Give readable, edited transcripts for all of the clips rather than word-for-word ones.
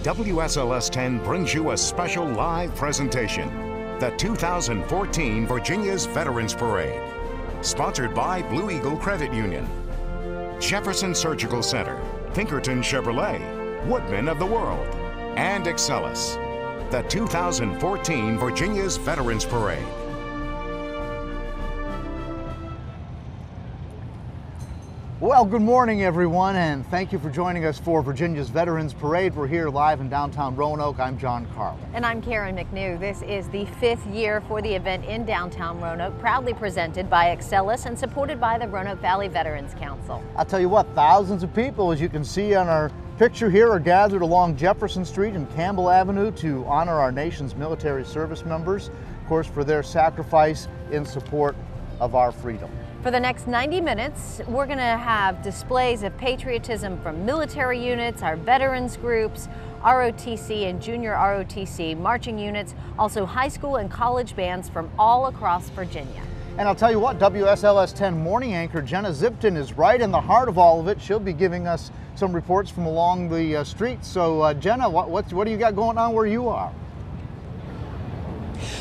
WSLS-10 brings you a special live presentation, the 2014 Virginia's Veterans Parade. Sponsored by Blue Eagle Credit Union, Jefferson Surgical Center, Pinkerton Chevrolet, Woodman of the World, and Excellus. The 2014 Virginia's Veterans Parade. Well, good morning, everyone, and thank you for joining us for Virginia's Veterans Parade. We're here live in downtown Roanoke. I'm John Carlin. And I'm Karen McNew. This is the 5th year for the event in downtown Roanoke, proudly presented by Excellus and supported by the Roanoke Valley Veterans Council. I'll tell you what, thousands of people, as you can see on our picture here, are gathered along Jefferson Street and Campbell Avenue to honor our nation's military service members, of course, for their sacrifice in support of our freedom. For the next 90 minutes, we're going to have displays of patriotism from military units, our veterans groups, ROTC and junior ROTC marching units, also high school and college bands from all across Virginia. And I'll tell you what, WSLS-10 morning anchor Jenna Zipton is right in the heart of all of it. She'll be giving us some reports from along the streets. So Jenna, what do you got going on where you are?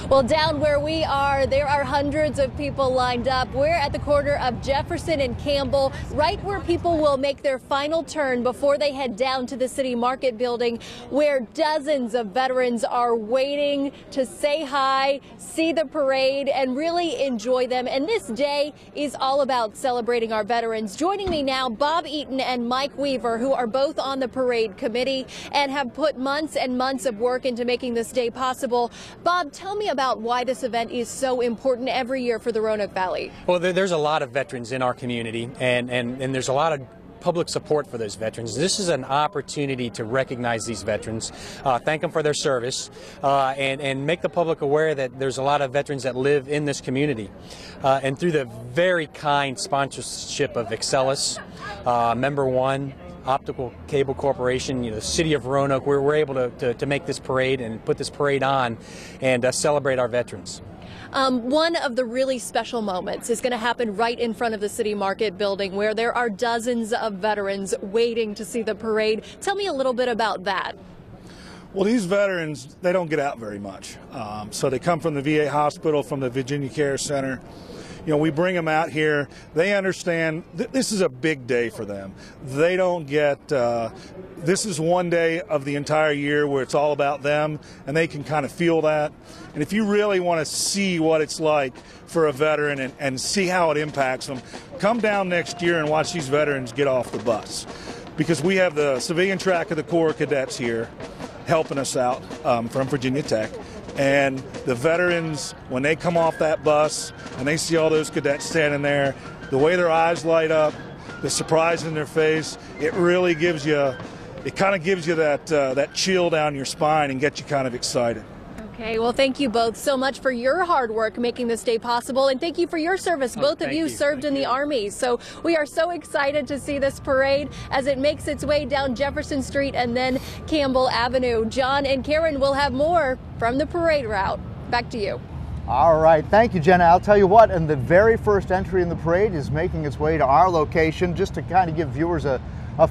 Well, down where we are, there are hundreds of people lined up. We're at the corner of Jefferson and Campbell, right where people will make their final turn before they head down to the City Market building, where dozens of veterans are waiting to say hi, see the parade, and really enjoy them. And this day is all about celebrating our veterans. Joining me now, Bob Eaton and Mike Weaver, who are both on the parade committee and have put months and months of work into making this day possible. Bob, tell me about why this event is so important every year for the Roanoke Valley. Well, there's a lot of veterans in our community, and there's a lot of public support for those veterans. This is an opportunity to recognize these veterans, thank them for their service, and make the public aware that there's a lot of veterans that live in this community. And through the very kind sponsorship of Excellus, Member One, Optical Cable Corporation, the City of Roanoke, we're able to make this parade and put this parade on and celebrate our veterans. One of the really special moments is going to happen right in front of the City Market building, where there are dozens of veterans waiting to see the parade. Tell me a little bit about that. Well, these veterans, they don't get out very much. So they come from the VA hospital, from the Virginia Care Center. We bring them out here. They understand this is a big day for them. They don't get, this is one day of the entire year where it's all about them, and they can kind of feel that. And if you really want to see what it's like for a veteran and see how it impacts them, come down next year and watch these veterans get off the bus. Because we have the civilian track of the Corps of Cadets here helping us out from Virginia Tech. And the veterans, when they come off that bus and they see all those cadets standing there, the way their eyes light up, the surprise in their face, it really gives you, it kind of gives you that chill down your spine and gets you kind of excited. Okay, well, thank you both so much for your hard work making this day possible, and thank you for your service. Both of you served in the Army, so we are so excited to see this parade as it makes its way down Jefferson Street and then Campbell Avenue. John and Karen will have more from the parade route. Back to you. All right, thank you, Jenna. I'll tell you what, and the very first entry in the parade is making its way to our location. Just to kind of give viewers a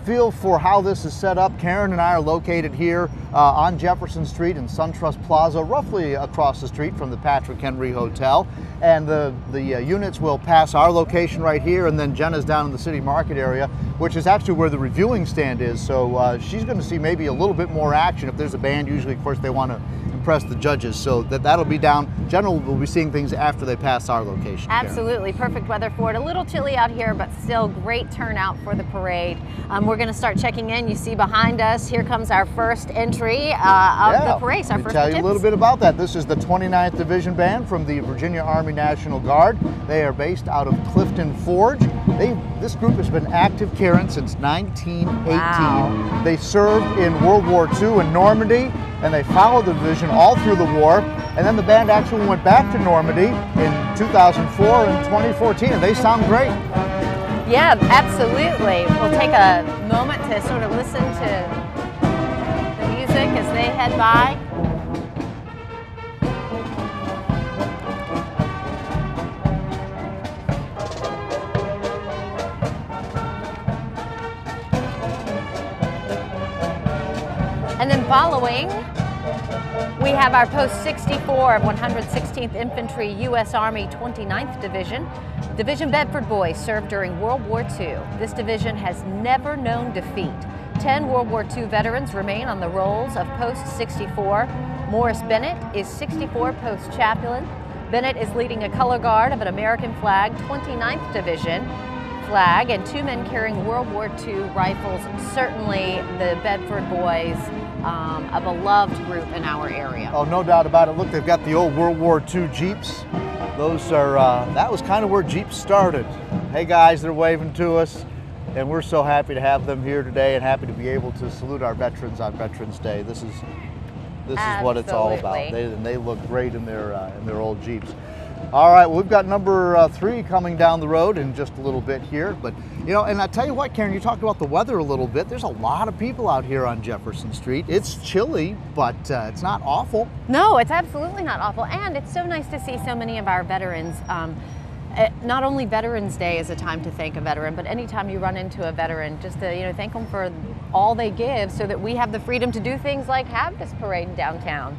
feel for how this is set up, Karen and I are located here on Jefferson Street in SunTrust Plaza, roughly across the street from the Patrick Henry Hotel. And the units will pass our location right here, and then Jenna's down in the City Market area, which is actually where the reviewing stand is. So she's going to see maybe a little bit more action. If there's a band, usually, of course, they want to impress the judges. So that'll be down. General will be seeing things after they pass our location. Absolutely. Karen. Perfect weather for it. A little chilly out here, but still great turnout for the parade. We're going to start checking in. You see behind us, here comes our first entry of the parade. Let me tell you a little bit about that. This is the 29th Division Band from the Virginia Army National Guard. They are based out of Clifton Forge. This group has been active, Karen, since 1918. Wow. They served in World War II in Normandy, and they followed the division all through the war. And then the band actually went back to Normandy in 2004 and 2014, and they sound great. Yeah, absolutely. We'll take a moment to sort of listen to the music as they head by. And then following, we have our Post 64 of 116th Infantry U.S. Army 29th Division. Division Bedford boys served during World War II. This division has never known defeat. 10 World War II veterans remain on the rolls of Post 64. Morris Bennett is 64 Post Chaplain. Bennett is leading a color guard of an American flag 29th Division flag and 2 men carrying World War II rifles. Certainly the Bedford boys, a beloved group in our area. Oh, no doubt about it. Look, they've got the old World War II Jeeps. Those are, that was kind of where Jeeps started. Hey guys, they're waving to us, and we're so happy to have them here today and happy to be able to salute our veterans on Veterans Day. This is what it's all about. They look great in their old Jeeps. All right, well, we've got number 3 coming down the road in just a little bit here. But, you know, and I tell you what, Karen, you talked about the weather a little bit. There's a lot of people out here on Jefferson Street. It's chilly, but it's not awful. No, it's absolutely not awful. And it's so nice to see so many of our veterans. Not only Veterans Day is a time to thank a veteran, but anytime you run into a veteran, just to thank them for all they give so that we have the freedom to do things like have this parade in downtown.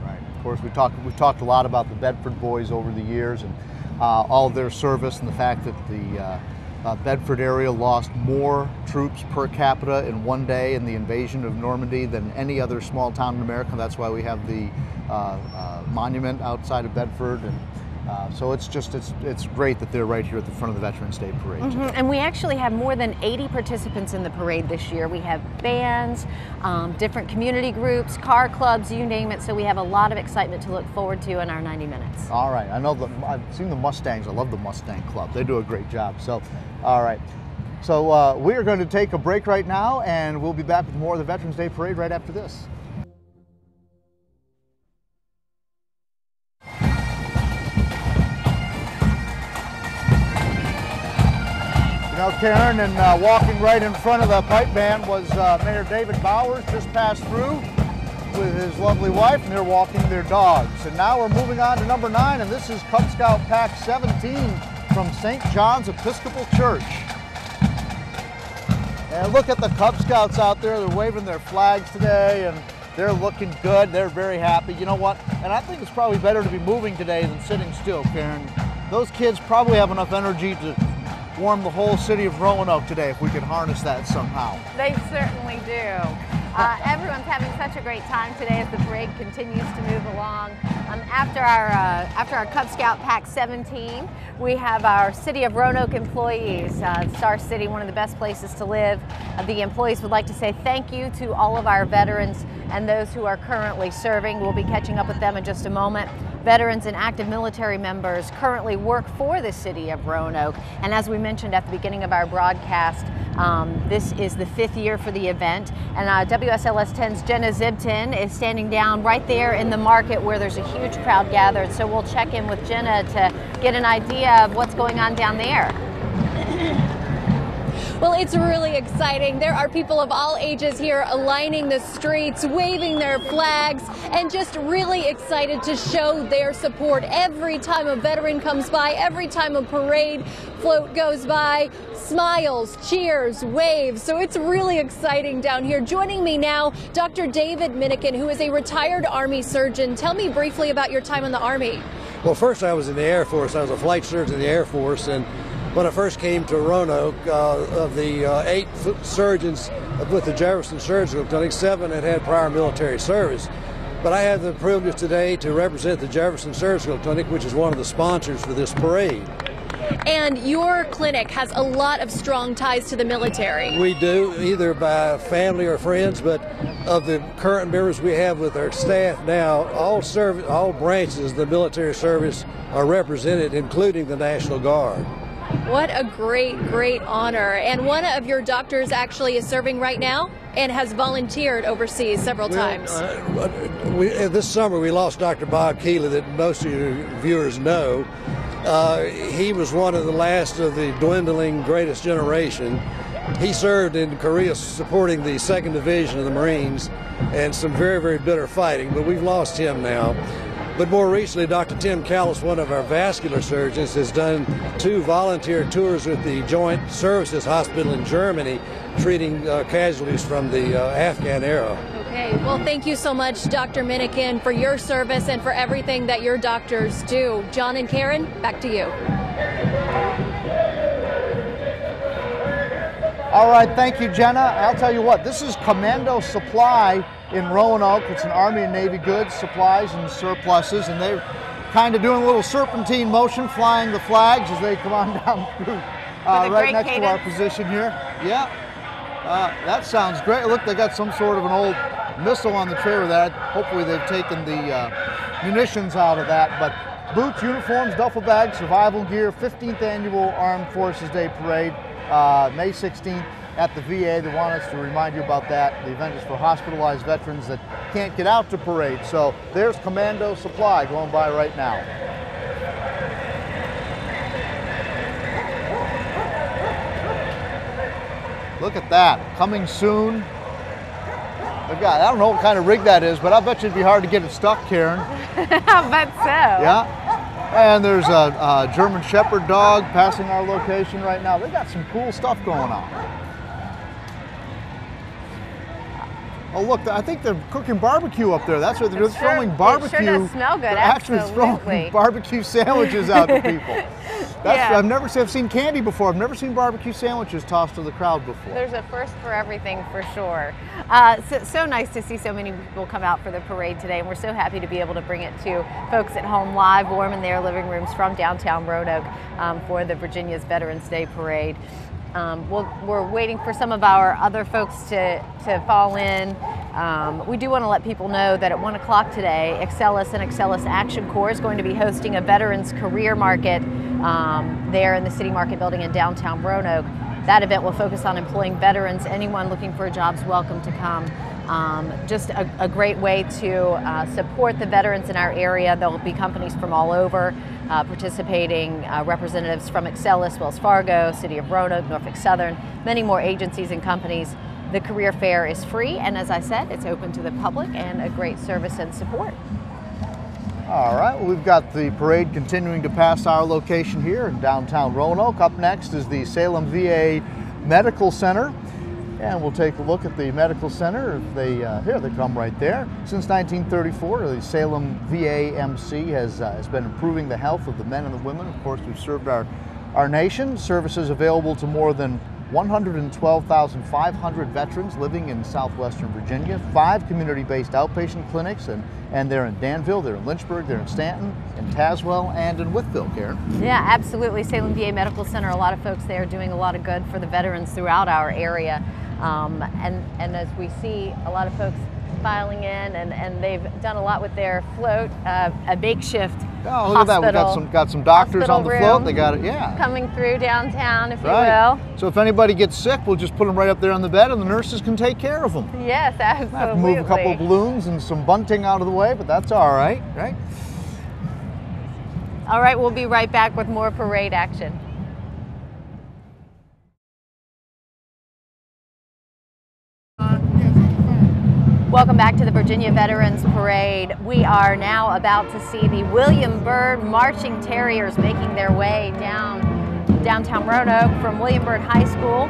Right. Of course, we've talked a lot about the Bedford boys over the years and all of their service and the fact that the Bedford area lost more troops per capita in one day in the invasion of Normandy than any other small town in America. That's why we have the monument outside of Bedford. And so it's great that they're right here at the front of the Veterans Day Parade. And we actually have more than 80 participants in the parade this year. We have bands, different community groups, car clubs, you name it. So we have a lot of excitement to look forward to in our 90 minutes. All right. I know I've seen the Mustangs. I love the Mustang Club. They do a great job. So, all right. So we are going to take a break right now, and we'll be back with more of the Veterans Day Parade right after this. You know, Karen, and walking right in front of the pipe band was Mayor David Bowers, just passed through with his lovely wife, and they're walking their dogs. And now we're moving on to number 9, and this is Cub Scout Pack 17 from St. John's Episcopal Church. And look at the Cub Scouts out there. They're waving their flags today, and they're looking good. They're very happy. You know what? And I think it's probably better to be moving today than sitting still, Karen. Those kids probably have enough energy to warm the whole city of Roanoke today if we could harness that somehow. They certainly do. Everyone's having such a great time today as the parade continues to move along. After our Cub Scout Pack 17, we have our City of Roanoke employees. Star City, one of the best places to live. The employees would like to say thank you to all of our veterans and those who are currently serving. We'll be catching up with them in just a moment. Veterans and active military members currently work for the City of Roanoke. And as we mentioned at the beginning of our broadcast, this is the 5th year for the event. And WSLS-10's Jenna Zibton is standing down right there in the market where there's a huge crowd gathered. So we'll check in with Jenna to get an idea of what's going on down there. Well, it's really exciting. There are people of all ages here lining the streets, waving their flags, and just really excited to show their support. Every time a veteran comes by, every time a parade float goes by, smiles, cheers, waves. So it's really exciting down here. Joining me now, Dr. David Minikin, who is a retired Army surgeon. Tell me briefly about your time in the Army. Well, first I was in the Air Force. I was a flight surgeon in the Air Force, and when I first came to Roanoke, of the 8 surgeons with the Jefferson Surgical Clinic, 7 had prior military service. But I have the privilege today to represent the Jefferson Surgical Clinic, which is one of the sponsors for this parade. And your clinic has a lot of strong ties to the military. We do, either by family or friends, but of the current members we have with our staff now, all branches of the military service are represented, including the National Guard. What a great, great honor. And one of your doctors actually is serving right now and has volunteered overseas several times. This summer we lost Dr. Bob Keeley, that most of your viewers know. He was one of the last of the dwindling greatest generation. He served in Korea supporting the 2nd Division of the Marines and some very, very bitter fighting, but we've lost him now. But more recently, Dr. Tim Callis, one of our vascular surgeons, has done 2 volunteer tours with the Joint Services Hospital in Germany, treating casualties from the Afghan era. Okay, well, thank you so much, Dr. Minikin, for your service and for everything that your doctors do. John and Karen, back to you. All right, thank you, Jenna. I'll tell you what, this is Commando Supply in Roanoke. It's an Army and Navy goods, supplies, and surpluses, and they're kind of doing a little serpentine motion, flying the flags as they come on down through right next to our position here. Yeah, that sounds great. Look, they got some sort of an old missile on the trailer there. Hopefully they've taken the munitions out of that, but boots, uniforms, duffel bags, survival gear, 15th Annual Armed Forces Day Parade, May 16th at the VA. They want us to remind you about that. The event is for hospitalized veterans that can't get out to parade. So there's Commando Supply going by right now. Look at that, coming soon. I don't know what kind of rig that is, but I bet you it'd be hard to get it stuck, Karen. I bet so. Yeah. And there's a German Shepherd dog passing our location right now. They got some cool stuff going on. Oh look, I think they're cooking barbecue up there. That's what they're throwing barbecue. It sure does smell good. They're actually throwing barbecue sandwiches out to people. I've seen candy before. I've never seen barbecue sandwiches tossed to the crowd before. There's a first for everything for sure. So nice to see so many people come out for the parade today, and we're so happy to be able to bring it to folks at home live, warm in their living rooms from downtown Roanoke for the Virginia's Veterans Day Parade. We're waiting for some of our other folks to fall in. We do want to let people know that at 1 o'clock today, Excellus and Excellus Action Corps is going to be hosting a Veterans Career Market there in the City Market Building in downtown Roanoke. That event will focus on employing veterans. Anyone looking for a job is welcome to come. Just a great way to support the veterans in our area. There will be companies from all over participating, representatives from Excellus, Wells Fargo, City of Roanoke, Norfolk Southern, many more agencies and companies. The career fair is free, and as I said, it's open to the public and a great service and support. All right, well, we've got the parade continuing to pass our location here in downtown Roanoke. Up next is the Salem VA Medical Center. And we'll take a look at the medical center. Here they come right there. Since 1934, the Salem VA-MC has been improving the health of the men and the women. Of course, we've served our nation. Services available to more than 112,500 veterans living in southwestern Virginia. 5 community-based outpatient clinics, and they're in Danville, they're in Lynchburg, they're in Stanton, in Tazewell, and in Wytheville, Karen. Yeah, absolutely. Salem VA Medical Center, a lot of folks there doing a lot of good for the veterans throughout our area. And as we see a lot of folks filing in, and they've done a lot with their float, a makeshift oh, look at that. We got some doctors on the float. They got it, yeah. Coming through downtown, if you will. So if anybody gets sick, we'll just put them right up there on the bed, and the nurses can take care of them. Yes, absolutely. Have to move a couple of balloons and some bunting out of the way, but that's all right, right? All right, we'll be right back with more parade action. Welcome back to the Virginia Veterans Parade. We are now about to see the William Byrd Marching Terriers making their way downtown Roanoke from William Byrd High School.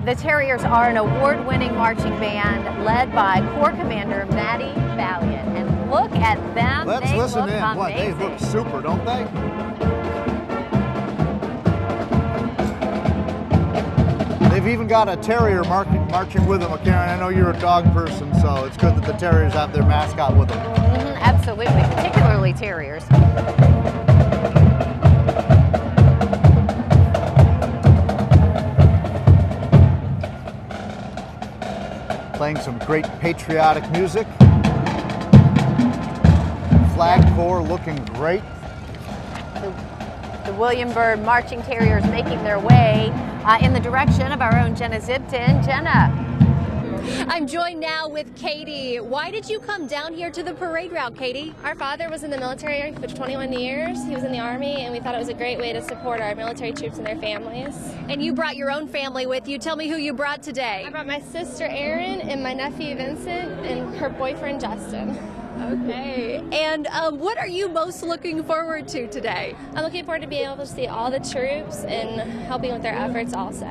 The Terriers are an award-winning marching band led by Corps Commander Maddie Valiant. And look at them. Let's listen in. Boy, they look super, don't they? They've even got a terrier marching with them. Karen, I know you're a dog person, so it's good that the Terriers have their mascot with them. Absolutely, particularly Terriers. Playing some great patriotic music. Flag corps looking great. The William Byrd Marching Terriers making their way in the direction of our own Jenna Zipton. Jenna. I'm joined now with Katie. Why did you come down here to the parade route, Katie? Our father was in the military for 21 years. He was in the Army, and we thought it was a great way to support our military troops and their families. And you brought your own family with you. Tell me who you brought today. I brought my sister Erin and my nephew Vincent and her boyfriend Justin. Okay. And what are you most looking forward to today? I'm looking forward to being able to see all the troops and helping with their efforts also.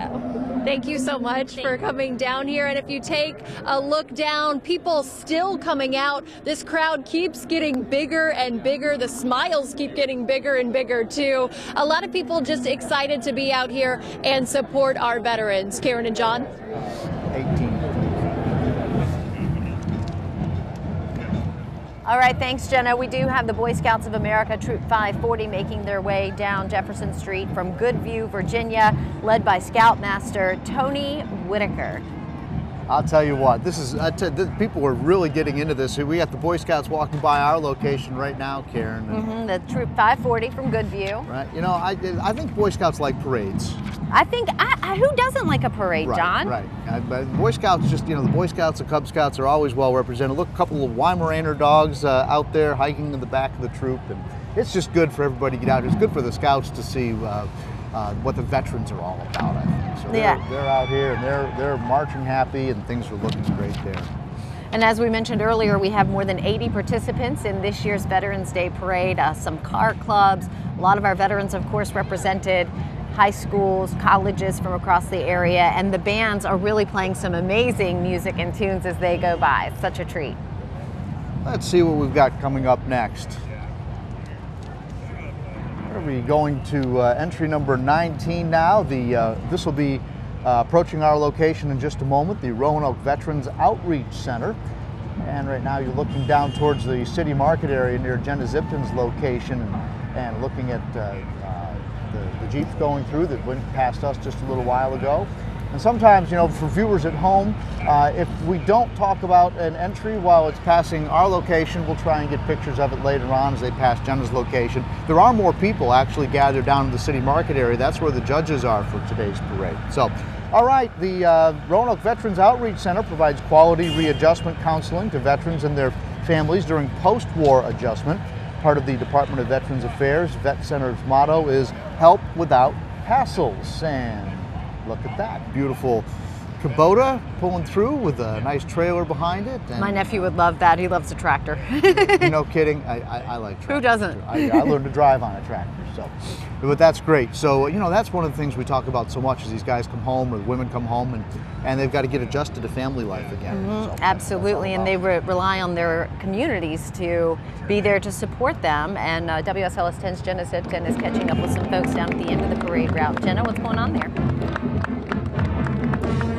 Thank you so much for coming down here. And if you take a look down, people still coming out. This crowd keeps getting bigger and bigger. The smiles keep getting bigger and bigger, too. A lot of people just excited to be out here and support our veterans. Karen and John. 18. All right, thanks, Jenna. We do have the Boy Scouts of America Troop 540 making their way down Jefferson Street from Goodview, Virginia, led by Scoutmaster Tony Whitaker. I'll tell you what, this is people are really getting into this. We got the Boy Scouts walking by our location right now, Karen. The Troop 540 from Goodview. Right. You know, I think Boy Scouts like parades. I think, who doesn't like a parade, right, John? Right. But Boy Scouts just, you know, the Boy Scouts and Cub Scouts are always well represented. Look, a couple of Weimaraner dogs out there hiking in the back of the troop, and it's just good for everybody to get out. It's good for the Scouts to see what the veterans are all about, I think. So they're out here and they're marching happy, and things are looking great there. And as we mentioned earlier, we have more than 80 participants in this year's Veterans Day Parade, some car clubs, a lot of our veterans, of course, represented, high schools, colleges from across the area, and the bands are really playing some amazing music and tunes as they go by. It's such a treat. Let's see what we've got coming up next. We're going to entry number 19 now. This will be approaching our location in just a moment, the Roanoke Veterans Outreach Center. And right now you're looking down towards the city market area near Jenna Zipton's location and looking at the Jeeps going through that went past us just a little while ago. And sometimes, you know, for viewers at home, if we don't talk about an entry while it's passing our location, we'll try and get pictures of it later on as they pass Jenna's location. There are more people actually gathered down in the city market area. That's where the judges are for today's parade. So, all right, the Roanoke Veterans Outreach Center provides quality readjustment counseling to veterans and their families during post-war adjustment. Part of the Department of Veterans Affairs, Vet Center's motto is help without hassles. And look at that, beautiful Kubota pulling through with a nice trailer behind it. And my nephew would love that. He loves a tractor. No kidding, I like tractors. Who doesn't? I learned to drive on a tractor, so. But that's great. So, you know, that's one of the things we talk about so much as these guys come home or the women come home and they've got to get adjusted to family life again. So absolutely, and they rely on their communities to be there to support them. And WSLS 10's Jenna Zipton is catching up with some folks down at the end of the parade route. Jenna, what's going on there?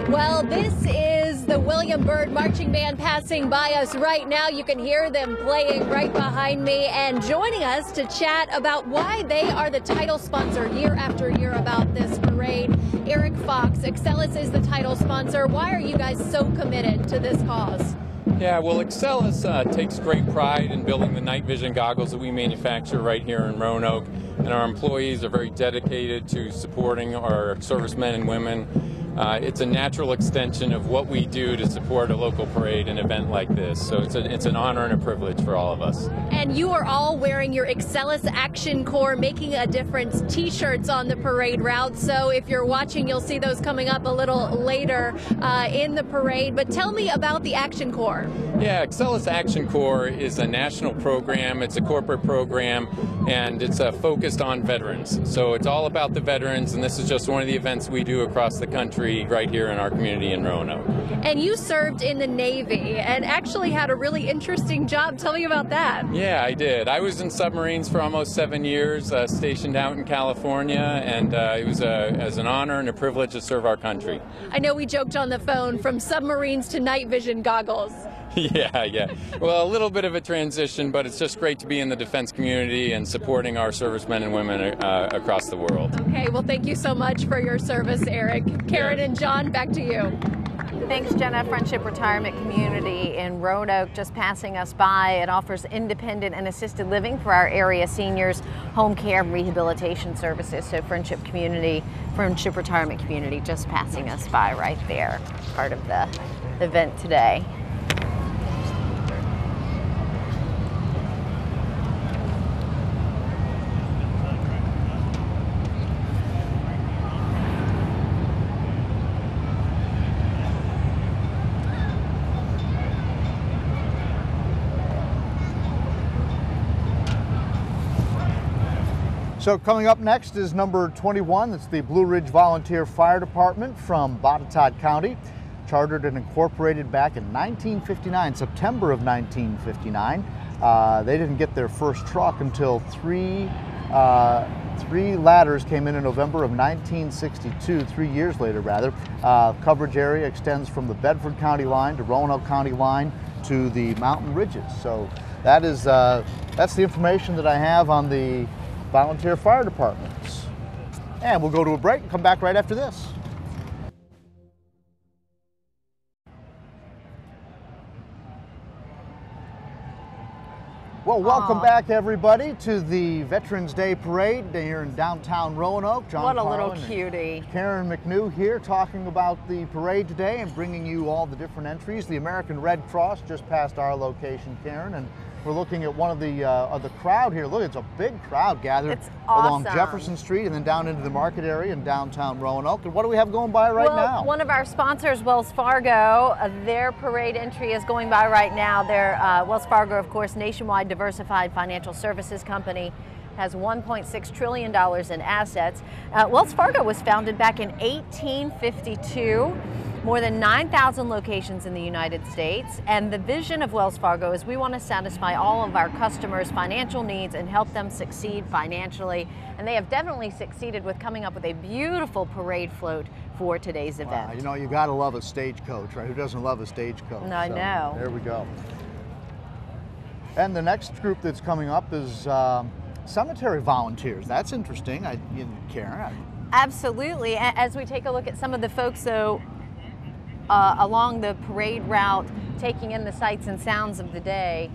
Well, this is the William Byrd Marching Band passing by us right now. You can hear them playing right behind me and joining us to chat about why they are the title sponsor year after year about this parade. Eric Fox, Excelis is the title sponsor. Why are you guys so committed to this cause? Yeah, well, Excelis takes great pride in building the night vision goggles that we manufacture right here in Roanoke, and our employees are very dedicated to supporting our servicemen and women. It's a natural extension of what we do to support a local parade and event like this. So it's an honor and a privilege for all of us. And you are all wearing your Excelis Action Corps Making a Difference t-shirts on the parade route. So if you're watching, you'll see those coming up a little later in the parade. But tell me about the Action Corps. Yeah, Excelis Action Corps is a national program. It's a corporate program, and it's focused on veterans. So it's all about the veterans, and this is just one of the events we do across the country right here in our community in Roanoke. And you served in the Navy and actually had a really interesting job. Tell me about that. Yeah, I did. I was in submarines for almost 7 years, stationed out in California, and it was as an honor and a privilege to serve our country. I know we joked on the phone, from submarines to night vision goggles. Yeah. Well, a little bit of a transition, but it's just great to be in the defense community and supporting our servicemen and women across the world. Okay, well, thank you so much for your service, Eric. Karen and John, back to you. Thanks, Jenna. Friendship Retirement Community in Roanoke just passing us by. It offers independent and assisted living for our area seniors, home care and rehabilitation services. So Friendship Retirement Community just passing us by right there, part of the event today. So coming up next is number 21. It's the Blue Ridge Volunteer Fire Department from Botetourt County. Chartered and incorporated back in 1959, September of 1959. They didn't get their first truck until three ladders came in November of 1962, 3 years later rather. Coverage area extends from the Bedford County line to Roanoke County line to the mountain ridges. So that is, that's the information that I have on the volunteer fire departments. And we'll go to a break and come back right after this. Well, welcome back, everybody, to the Veterans Day Parade here in downtown Roanoke. John What a Carlin little cutie. Karen McNew here talking about the parade today and bringing you all the different entries. The American Red Cross just passed our location, Karen, and we're looking at one of the crowd here. Look, it's a big crowd gathered along Jefferson Street and then down into the market area in downtown Roanoke. And what do we have going by right now? One of our sponsors, Wells Fargo, their parade entry is going by right now. Their Wells Fargo, of course, nationwide diversified financial services company, has $1.6 trillion in assets. Wells Fargo was founded back in 1852. More than 9,000 locations in the United States, and the vision of Wells Fargo is we want to satisfy all of our customers' financial needs and help them succeed financially, and they have definitely succeeded with coming up with a beautiful parade float for today's event. Wow, you know, you got to love a stagecoach, right? Who doesn't love a stagecoach? I know. There we go. And the next group that's coming up is cemetery volunteers. That's interesting, Karen. Absolutely. As we take a look at some of the folks, though, along the parade route, taking in the sights and sounds of the day.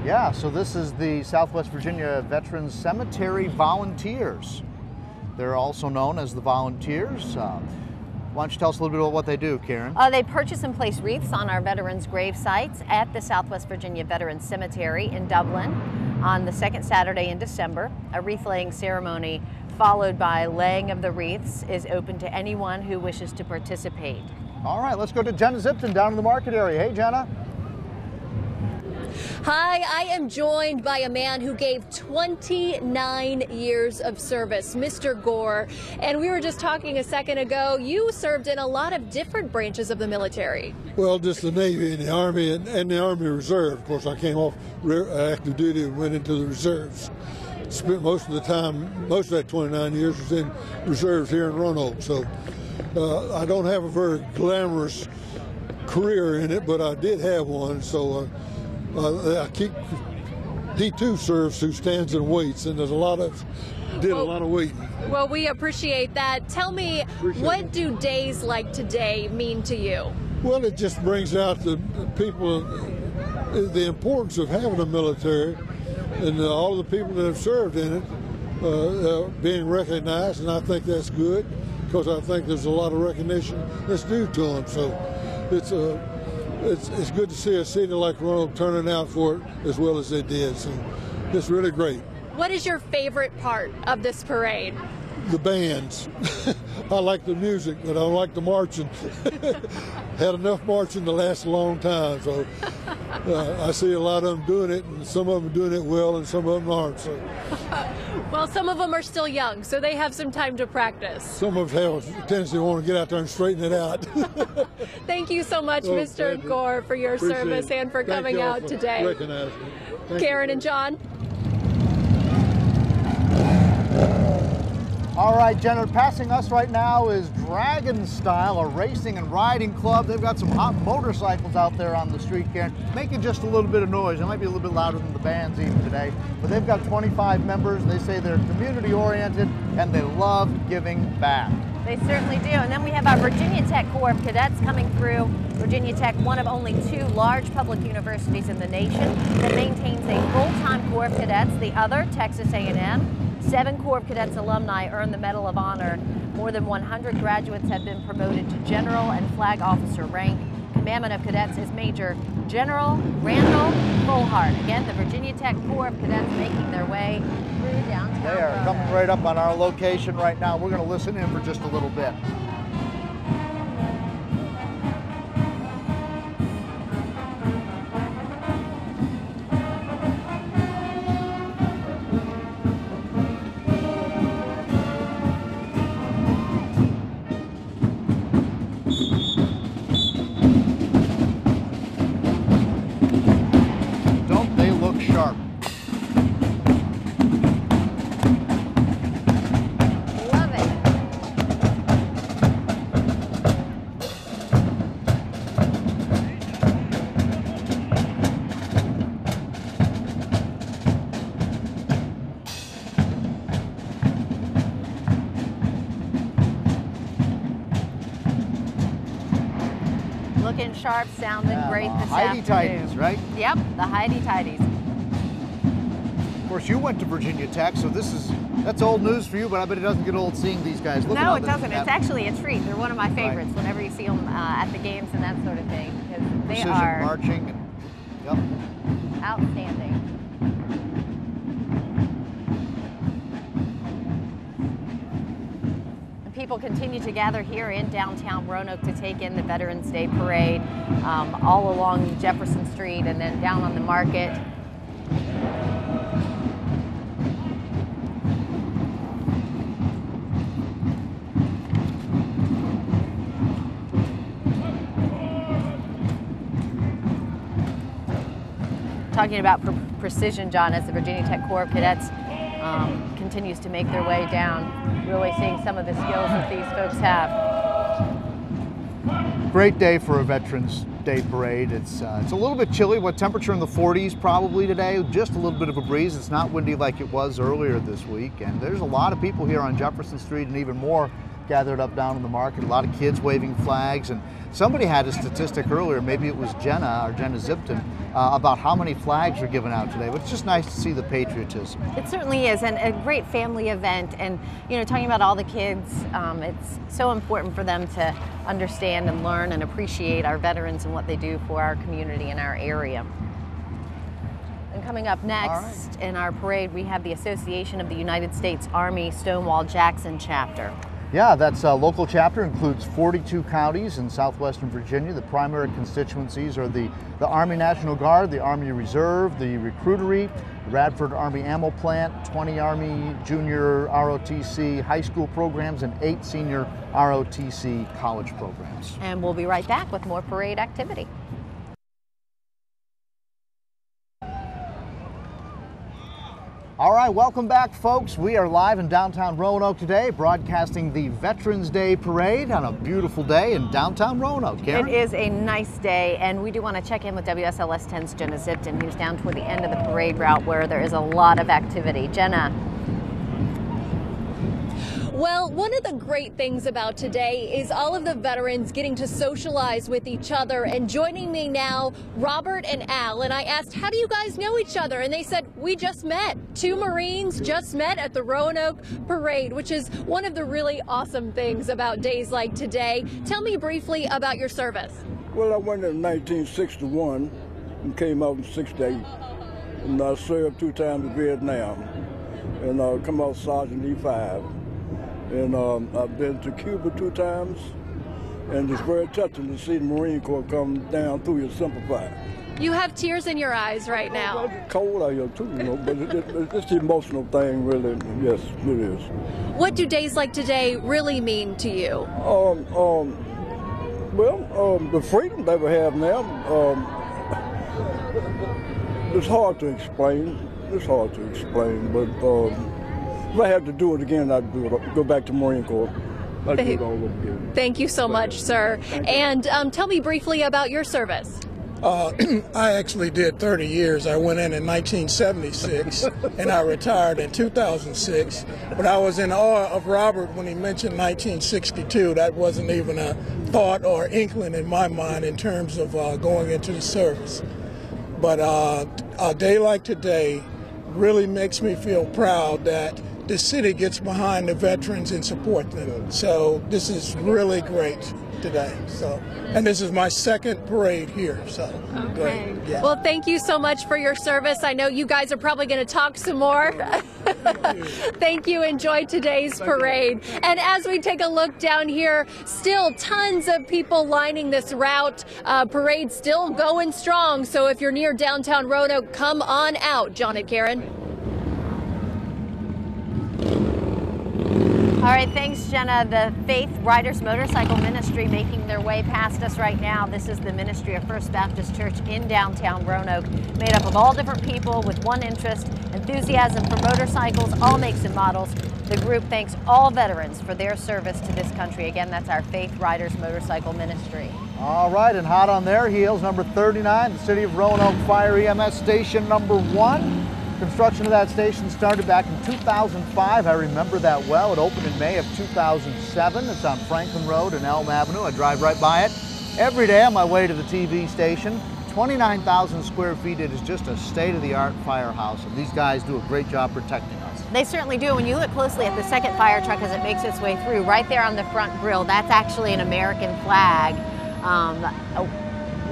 Yeah, so this is the Southwest Virginia Veterans Cemetery Volunteers. They're also known as the Volunteers. Why don't you tell us a little bit about what they do, Karen? They purchase and place wreaths on our veterans' grave sites at the Southwest Virginia Veterans Cemetery in Dublin on the second Saturday in December. A wreath-laying ceremony followed by laying of the wreaths is open to anyone who wishes to participate. All right, let's go to Jenna Zipton down in the market area. Hey, Jenna. Hi, I am joined by a man who gave 29 years of service, Mr. Gore. And we were just talking a second ago, you served in a lot of different branches of the military. Well, just the Navy and the Army and the Army Reserve. Of course, I came off active duty and went into the reserves. Spent most of the time, most of that 29 years was in reserves here in Roanoke. So I don't have a very glamorous career in it, but I did have one. So he too serves through stands and weights, and there's a lot of waiting. Well, we appreciate that. Tell me, what do days like today mean to you? Well, it just brings out the people, the importance of having a military, and all the people that have served in it being recognized, and I think that's good because I think there's a lot of recognition that's due to them. So it's good to see a city like Roanoke turning out for it as well as they did. So it's really great. What is your favorite part of this parade? The bands. I like the music, but I don't like the marching. Had enough marching to last a long time, so I see a lot of them doing it, and some of them doing it well, and some of them aren't. So. Well, some of them are still young, so they have some time to practice. Some of them have a tendency to want to get out there and straighten it out. Thank you so much, Mr. Gore, for your service and for coming out today. Karen and John. All right, Jenna, passing us right now is Dragon Style, a racing and riding club. They've got some hot motorcycles out there on the street, Karen, making just a little bit of noise. It might be a little bit louder than the bands even today, but they've got 25 members. They say they're community-oriented, and they love giving back. They certainly do. And then we have our Virginia Tech Corps of Cadets coming through. Virginia Tech, one of only 2 large public universities in the nation that maintains a full-time Corps of Cadets. The other, Texas A&M. 7 Corps of Cadets alumni earned the Medal of Honor. More than 100 graduates have been promoted to general and flag officer rank. Commandment of Cadets is Major General Randall Fullhart. Again, the Virginia Tech Corps of Cadets making their way through downtown. They are coming right up on our location right now. We're going to listen in for just a little bit. Looking sharp, sounding great this Heidi afternoon. Tidies, right? Yep, the Heidi Tidies. Of course, you went to Virginia Tech, so that's old news for you, but I bet it doesn't get old seeing these guys. No, it doesn't. It's actually a treat. They're one of my favorites whenever you see them at the games and that sort of thing, because they Precision are marching. Yep. outstanding. And people continue to gather here in downtown Roanoke to take in the Veterans Day Parade all along Jefferson Street and then down on the market. Talking about precision, John, as the Virginia Tech Corps of Cadets continues to make their way down, really seeing some of the skills that these folks have. Great day for a Veterans Day Parade. It's a little bit chilly. What temperature in the 40s probably today? Just a little bit of a breeze. It's not windy like it was earlier this week. And there's a lot of people here on Jefferson Street and even more gathered up down in the market. A lot of kids waving flags. And somebody had a statistic earlier, maybe it was Jenna Zipton, about how many flags are given out today. But it's just nice to see the patriotism. It certainly is, and a great family event. And you know, talking about all the kids, it's so important for them to understand and learn and appreciate our veterans and what they do for our community and our area. And coming up next in our parade, we have the Association of the United States Army Stonewall Jackson chapter. Yeah, that's a local chapter, includes 42 counties in southwestern Virginia. The primary constituencies are the Army National Guard, the Army Reserve, the Recruitery, the Radford Army Ammo Plant, 20 Army Junior ROTC high school programs, and 8 senior ROTC college programs. And we'll be right back with more parade activity. All right, welcome back, folks. We are live in downtown Roanoke today, broadcasting the Veterans Day Parade on a beautiful day in downtown Roanoke. Karen? It is a nice day, and we do want to check in with WSLS 10's Jenna Zipton, who's down toward the end of the parade route where there is a lot of activity. Jenna. Well, one of the great things about today is all of the veterans getting to socialize with each other. And joining me now, Robert and Al. And I asked, how do you guys know each other? And they said, we just met. 2 Marines just met at the Roanoke Parade, which is one of the really awesome things about days like today. Tell me briefly about your service. Well, I went in 1961 and came out in 68. And I served 2 times in Vietnam. And I come out Sergeant E5. And I've been to Cuba 2 times, and it's very touching to see the Marine Corps come down through your Simplify. You have tears in your eyes right now. It's cold out here too, you know, but it's the emotional thing, really. Yes, it is. What do days like today really mean to you? The freedom that we have now, it's hard to explain. It's hard to explain, but if I had to do it again, I'd do it. Go back to Marine Corps. I'd do it all over again. Thank you so much, sir. And tell me briefly about your service. I actually did 30 years. I went in 1976, and I retired in 2006. But I was in awe of Robert when he mentioned 1962. That wasn't even a thought or inkling in my mind in terms of going into the service. But a day like today really makes me feel proud that the city gets behind the veterans and support them. So this is really great today. So, and this is my 2nd parade here. So okay. Great. Yeah. Well, thank you so much for your service. I know you guys are probably going to talk some more. Thank you. Enjoy today's parade. And as we take a look down here, still tons of people lining this route. Parade still going strong. So if you're near downtown Roanoke, come on out. John and Karen. All right, thanks, Jenna. The Faith Riders Motorcycle Ministry making their way past us right now. This is the ministry of First Baptist Church in downtown Roanoke, made up of all different people with one interest, enthusiasm for motorcycles, all makes and models. The group thanks all veterans for their service to this country. Again, that's our Faith Riders Motorcycle Ministry. All right, and hot on their heels, number 39, the City of Roanoke Fire EMS Station number 1. Construction of that station started back in 2005. I remember that well. It opened in May of 2007. It's on Franklin Road and Elm Avenue. I drive right by it Every day on my way to the TV station, 29,000 square feet, it is just a state-of-the-art firehouse, and these guys do a great job protecting us. They certainly do. When you look closely at the second fire truck as it makes its way through, right there on the front grill, that's actually an American flag.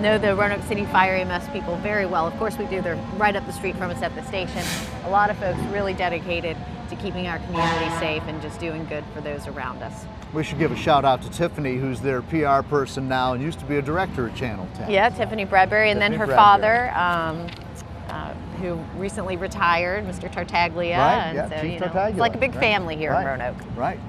Know the Roanoke City Fire EMS people very well. Of course we do. They're right up the street from us at the station. A lot of folks really dedicated to keeping our community safe and just doing good for those around us. We should give a shout out to Tiffany, who's their PR person now and used to be a director at Channel 10. Yeah, Tiffany Bradbury, and then her father, who recently retired, Mr. Tartaglia. Right, and yeah, so, Chief you know, Tartaglia. it's like a big family here in Roanoke. Right.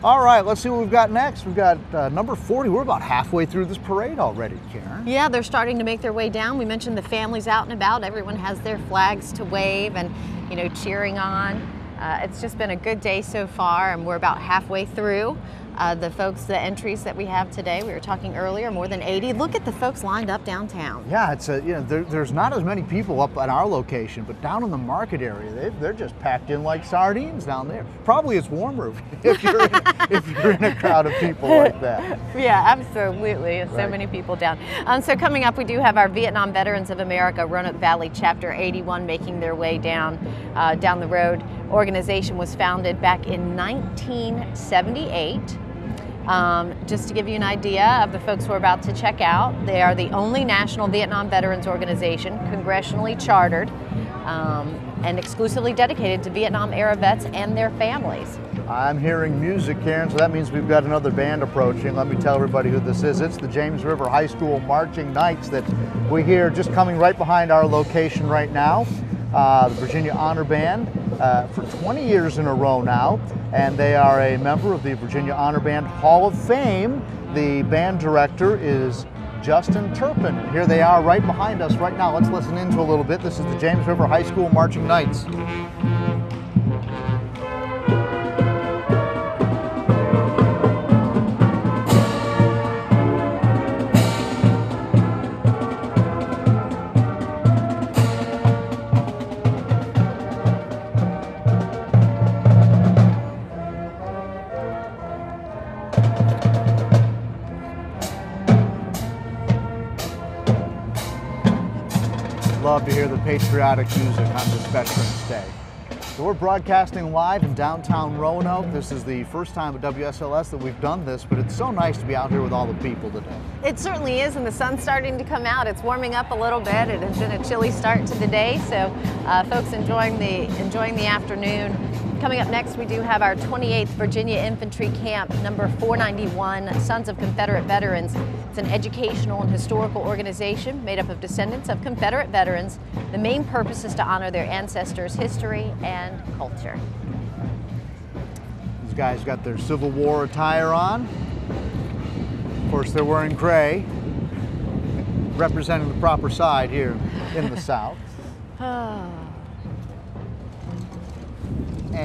All right, let's see what we've got next. We've got number 40. We're about halfway through this parade already, Karen. Yeah, they're starting to make their way down. We mentioned the families out and about. Everyone has their flags to wave and, you know, cheering on. It's just been a good day so far, and we're about halfway through. The entries that we have today, we were talking earlier, more than 80. Look at the folks lined up downtown. Yeah, it's there's not as many people up at our location, but down in the market area, they're just packed in like sardines down there. Probably it's warmer if you're in a crowd of people like that. Yeah, absolutely. So many people down. So coming up, we do have our Vietnam Veterans of America Roanoke Valley Chapter 81 making their way down the road. Organization was founded back in 1978. Just to give you an idea of the folks we're about to check out, they are the only national Vietnam veterans organization, congressionally chartered, and exclusively dedicated to Vietnam-era vets and their families. I'm hearing music, Karen, so that means we've got another band approaching. Let me tell everybody who this is. It's the James River High School Marching Knights that we hear just coming right behind our location right now. The Virginia Honor Band for 20 years in a row now, and they are a member of the Virginia Honor Band Hall of Fame. The band director is Justin Turpin. Here they are right behind us right now. Let's listen into a little bit. This is the James River High School Marching Knights. Love to hear the patriotic music on this Veterans Day. So we're broadcasting live in downtown Roanoke. This is the first time at WSLS that we've done this, but it's so nice to be out here with all the people today. It certainly is, and the sun's starting to come out. It's warming up a little bit. It has been a chilly start to the day, so folks enjoying the afternoon. Coming up next, we do have our 28th Virginia Infantry Camp, number 491, Sons of Confederate Veterans. It's an educational and historical organization made up of descendants of Confederate veterans. The main purpose is to honor their ancestors' history and culture. These guys got their Civil War attire on. Of course, they're wearing gray, representing the proper side here in the South.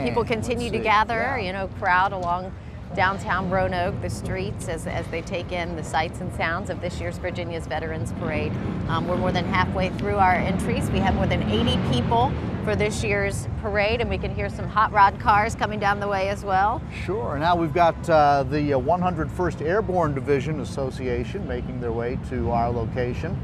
People continue to gather, you know, crowd along downtown Roanoke, the streets, as they take in the sights and sounds of this year's Virginia's Veterans Parade. We're more than halfway through our entries. We have more than 80 people for this year's parade, and we can hear some hot rod cars coming down the way as well. Sure. Now we've got the 101st Airborne Division Association making their way to our location.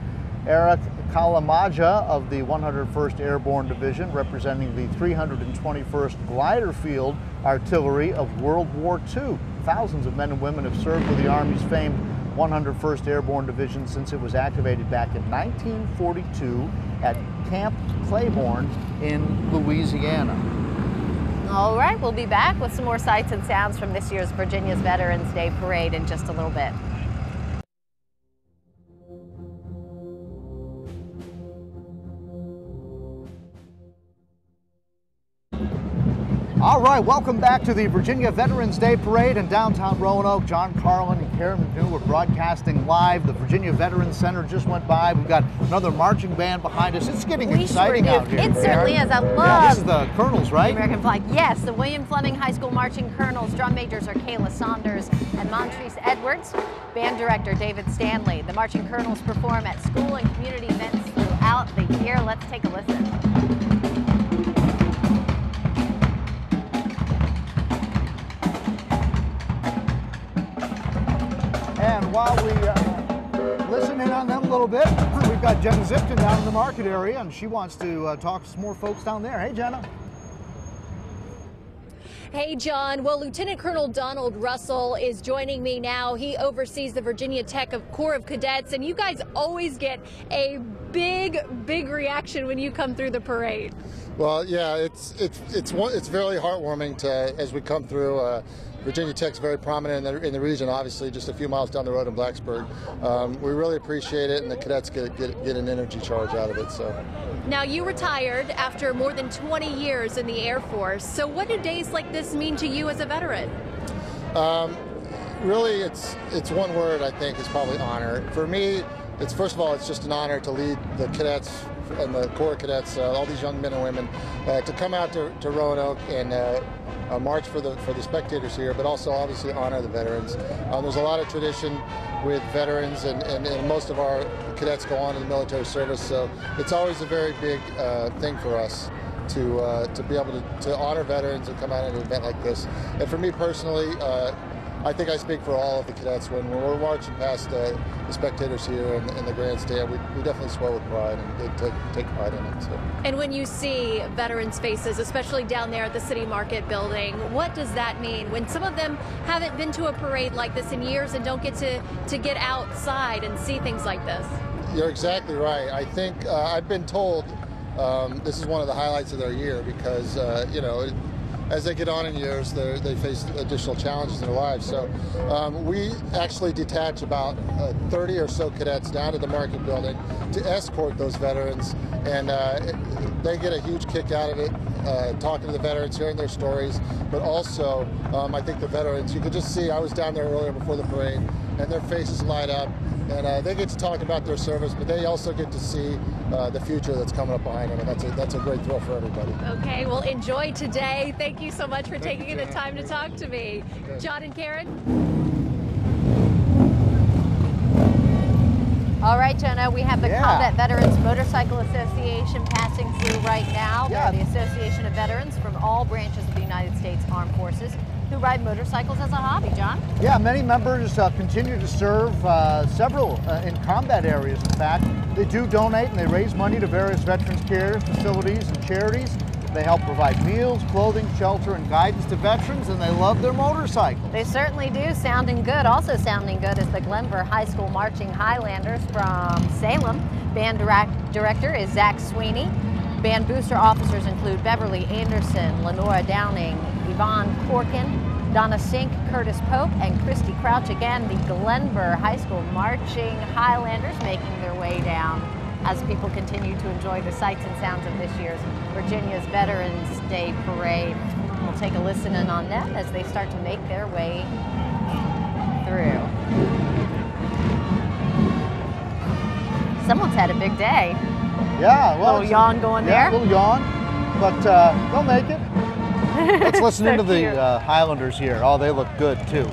Eric Kalamaja of the 101st Airborne Division, representing the 321st Glider Field Artillery of World War II. Thousands of men and women have served with the Army's famed 101st Airborne Division since it was activated back in 1942 at Camp Claiborne in Louisiana. All right, we'll be back with some more sights and sounds from this year's Virginia's Veterans Day Parade in just a little bit. All right, welcome back to the Virginia Veterans Day Parade in downtown Roanoke. John Carlin and Karen McNew, we're broadcasting live. The Virginia Veterans Center just went by. We've got another marching band behind us. It's getting exciting out here. It certainly is. I love this is the Colonels, right? The American flag. Yes, the William Fleming High School Marching Colonels. Drum majors are Kayla Saunders and Montrese Edwards. Band director David Stanley. The Marching Colonels perform at school and community events throughout the year. Let's take a listen. And while we little bit. We've got Jenna Zipton down in the market area, and she wants to talk to some more folks down there. Hey, Jenna. Hey, John. Well, Lieutenant Colonel Donald Russell is joining me now. He oversees the Virginia Tech Corps of Cadets, and you guys always get a big reaction when you come through the parade. Well, yeah, it's very heartwarming to as we come through. Virginia Tech's very prominent in the region, obviously, just a few miles down the road in Blacksburg. We really appreciate it, and the cadets get an energy charge out of it. So. Now, you retired after more than 20 years in the Air Force. So what do days like this mean to you as a veteran? Really, it's one word, I think, is probably honor. For me, it's first of all, it's just an honor to lead the cadets and the Corps cadets, all these young men and women, to come out to Roanoke and march for the spectators here, but also obviously honor the veterans. There's a lot of tradition with veterans, and most of our cadets go on to the military service, so it's always a very big thing for us to be able to honor veterans and come out at an event like this. And for me personally, I think I speak for all of the cadets when we're marching past the spectators here in the grandstand. We definitely swell with pride and take pride in it. So. And when you see veterans' faces, especially down there at the City Market building, what does that mean? When some of them haven't been to a parade like this in years and don't get to get outside and see things like this? You're exactly right. I think I've been told this is one of the highlights of their year because, you know, as they get on in years, they face additional challenges in their lives. So we actually detach about 30 or so cadets down to the market building to escort those veterans, and they get a huge kick out of it, talking to the veterans, hearing their stories, but also I think the veterans, you could just see, I was down there earlier before the parade, and their faces light up, and they get to talk about their service, but they also get to see the future that's coming up behind them, and that's a great thrill for everybody. Okay, well, enjoy today. Thank you so much for taking the time to talk to me. John and Karen? All right, Jenna, we have the Combat Veterans Motorcycle Association passing through right now. They're the association of veterans from all branches of the United States Armed Forces who ride motorcycles as a hobby. John? Yeah, many members continue to serve, several in combat areas, in fact. They do donate and they raise money to various veterans care facilities and charities. They help provide meals, clothing, shelter, and guidance to veterans, and they love their motorcycles. They certainly do. Sounding good. Also sounding good is the Glenver High School Marching Highlanders from Salem. Band director is Zach Sweeney. Band booster officers include Beverly Anderson, Lenora Downing, Yvonne Corkin, Donna Sink, Curtis Pope, and Christy Crouch. Again, the Glenver High School Marching Highlanders making their way down as people continue to enjoy the sights and sounds of this year's Virginia's Veterans Day Parade. We'll take a listen in on them as they start to make their way through. Someone's had a big day. Yeah, well, a little yawn going there. A little yawn, but they'll make it. Let's listen into the Highlanders here. Oh, they look good too.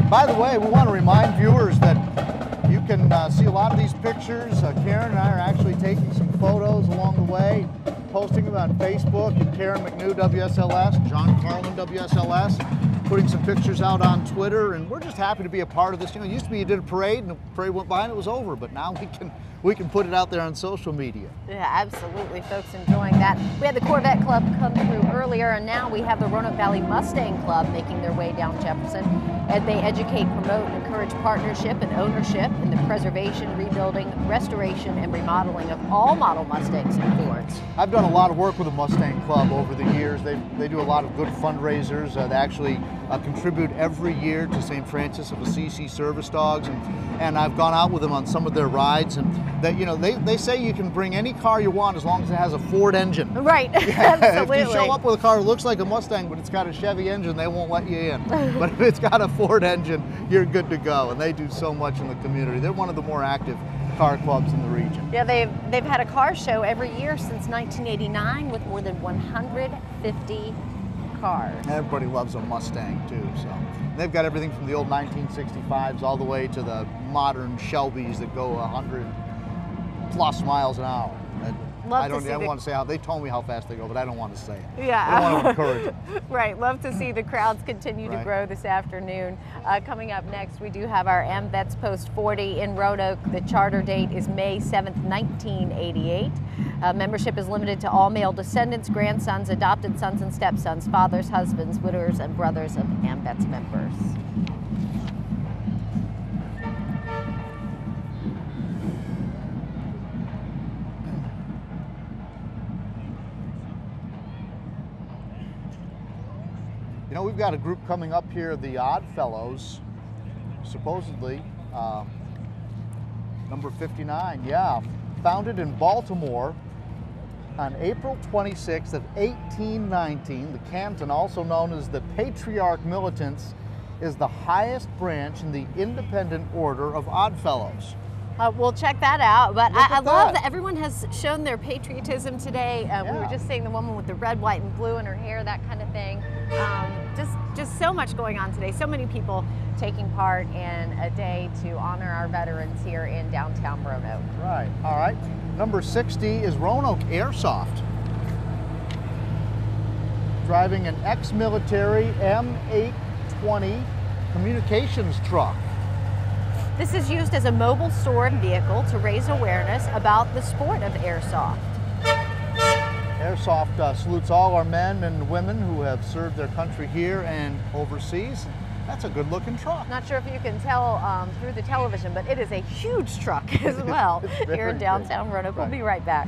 By the way, we want to remind viewers that you can see a lot of these pictures. Karen and I are actually taking some photos along the way, posting them on Facebook, and Karen McNew, WSLS, John Carlin, WSLS, putting some pictures out on Twitter, and we're just happy to be a part of this. You know, it used to be you did a parade, and the parade went by and it was over, but now we can put it out there on social media. Yeah, absolutely, folks enjoying that. We had the Corvette Club come through earlier, and now we have the Roanoke Valley Mustang Club making their way down Jefferson. And they educate, promote, and encourage partnership and ownership in the preservation, rebuilding, restoration, and remodeling of all model Mustangs and Fords. I've done a lot of work with the Mustang Club over the years. They do a lot of good fundraisers. They actually contribute every year to St. Francis of Assisi service dogs, and I've gone out with them on some of their rides, and that, you know, they say you can bring any car you want as long as it has a Ford engine. Right, yeah, absolutely. If you show up with a car that looks like a Mustang but it's got a Chevy engine, they won't let you in. But if it's got a Ford engine, you're good to go, and they do so much in the community. They're one of the more active car clubs in the region. Yeah, they've had a car show every year since 1989 with more than 150 cars. Everybody loves a Mustang too, so. They've got everything from the old 1965s all the way to the modern Shelbys that go 100+ miles an hour. I don't want to say how, they told me how fast they go, but I don't want to say it. Yeah. I don't want to encourage it. Right, love to see the crowds continue to grow this afternoon. Coming up next, we do have our AMVETS Post 40 in Roanoke. The charter date is May 7th, 1988. Membership is limited to all male descendants, grandsons, adopted sons and stepsons, fathers, husbands, widowers, and brothers of AMVETS members. You know, we've got a group coming up here, the Odd Fellows, supposedly, number 59, yeah. Founded in Baltimore on April 26th of 1819, the Canton, also known as the Patriarch Militants, is the highest branch in the independent order of Odd Fellows. We'll check that out, but I love that everyone has shown their patriotism today. We were just seeing the woman with the red, white, and blue in her hair, that kind of thing. Just so much going on today. So many people taking part in a day to honor our veterans here in downtown Roanoke. Right, all right. Number 60 is Roanoke Airsoft. Driving an ex-military M820 communications truck. This is used as a mobile stored vehicle to raise awareness about the sport of airsoft. Airsoft salutes all our men and women who have served their country here and overseas. That's a good-looking truck. Not sure if you can tell through the television, but it is a huge truck as well here in downtown Roanoke. We'll be right back.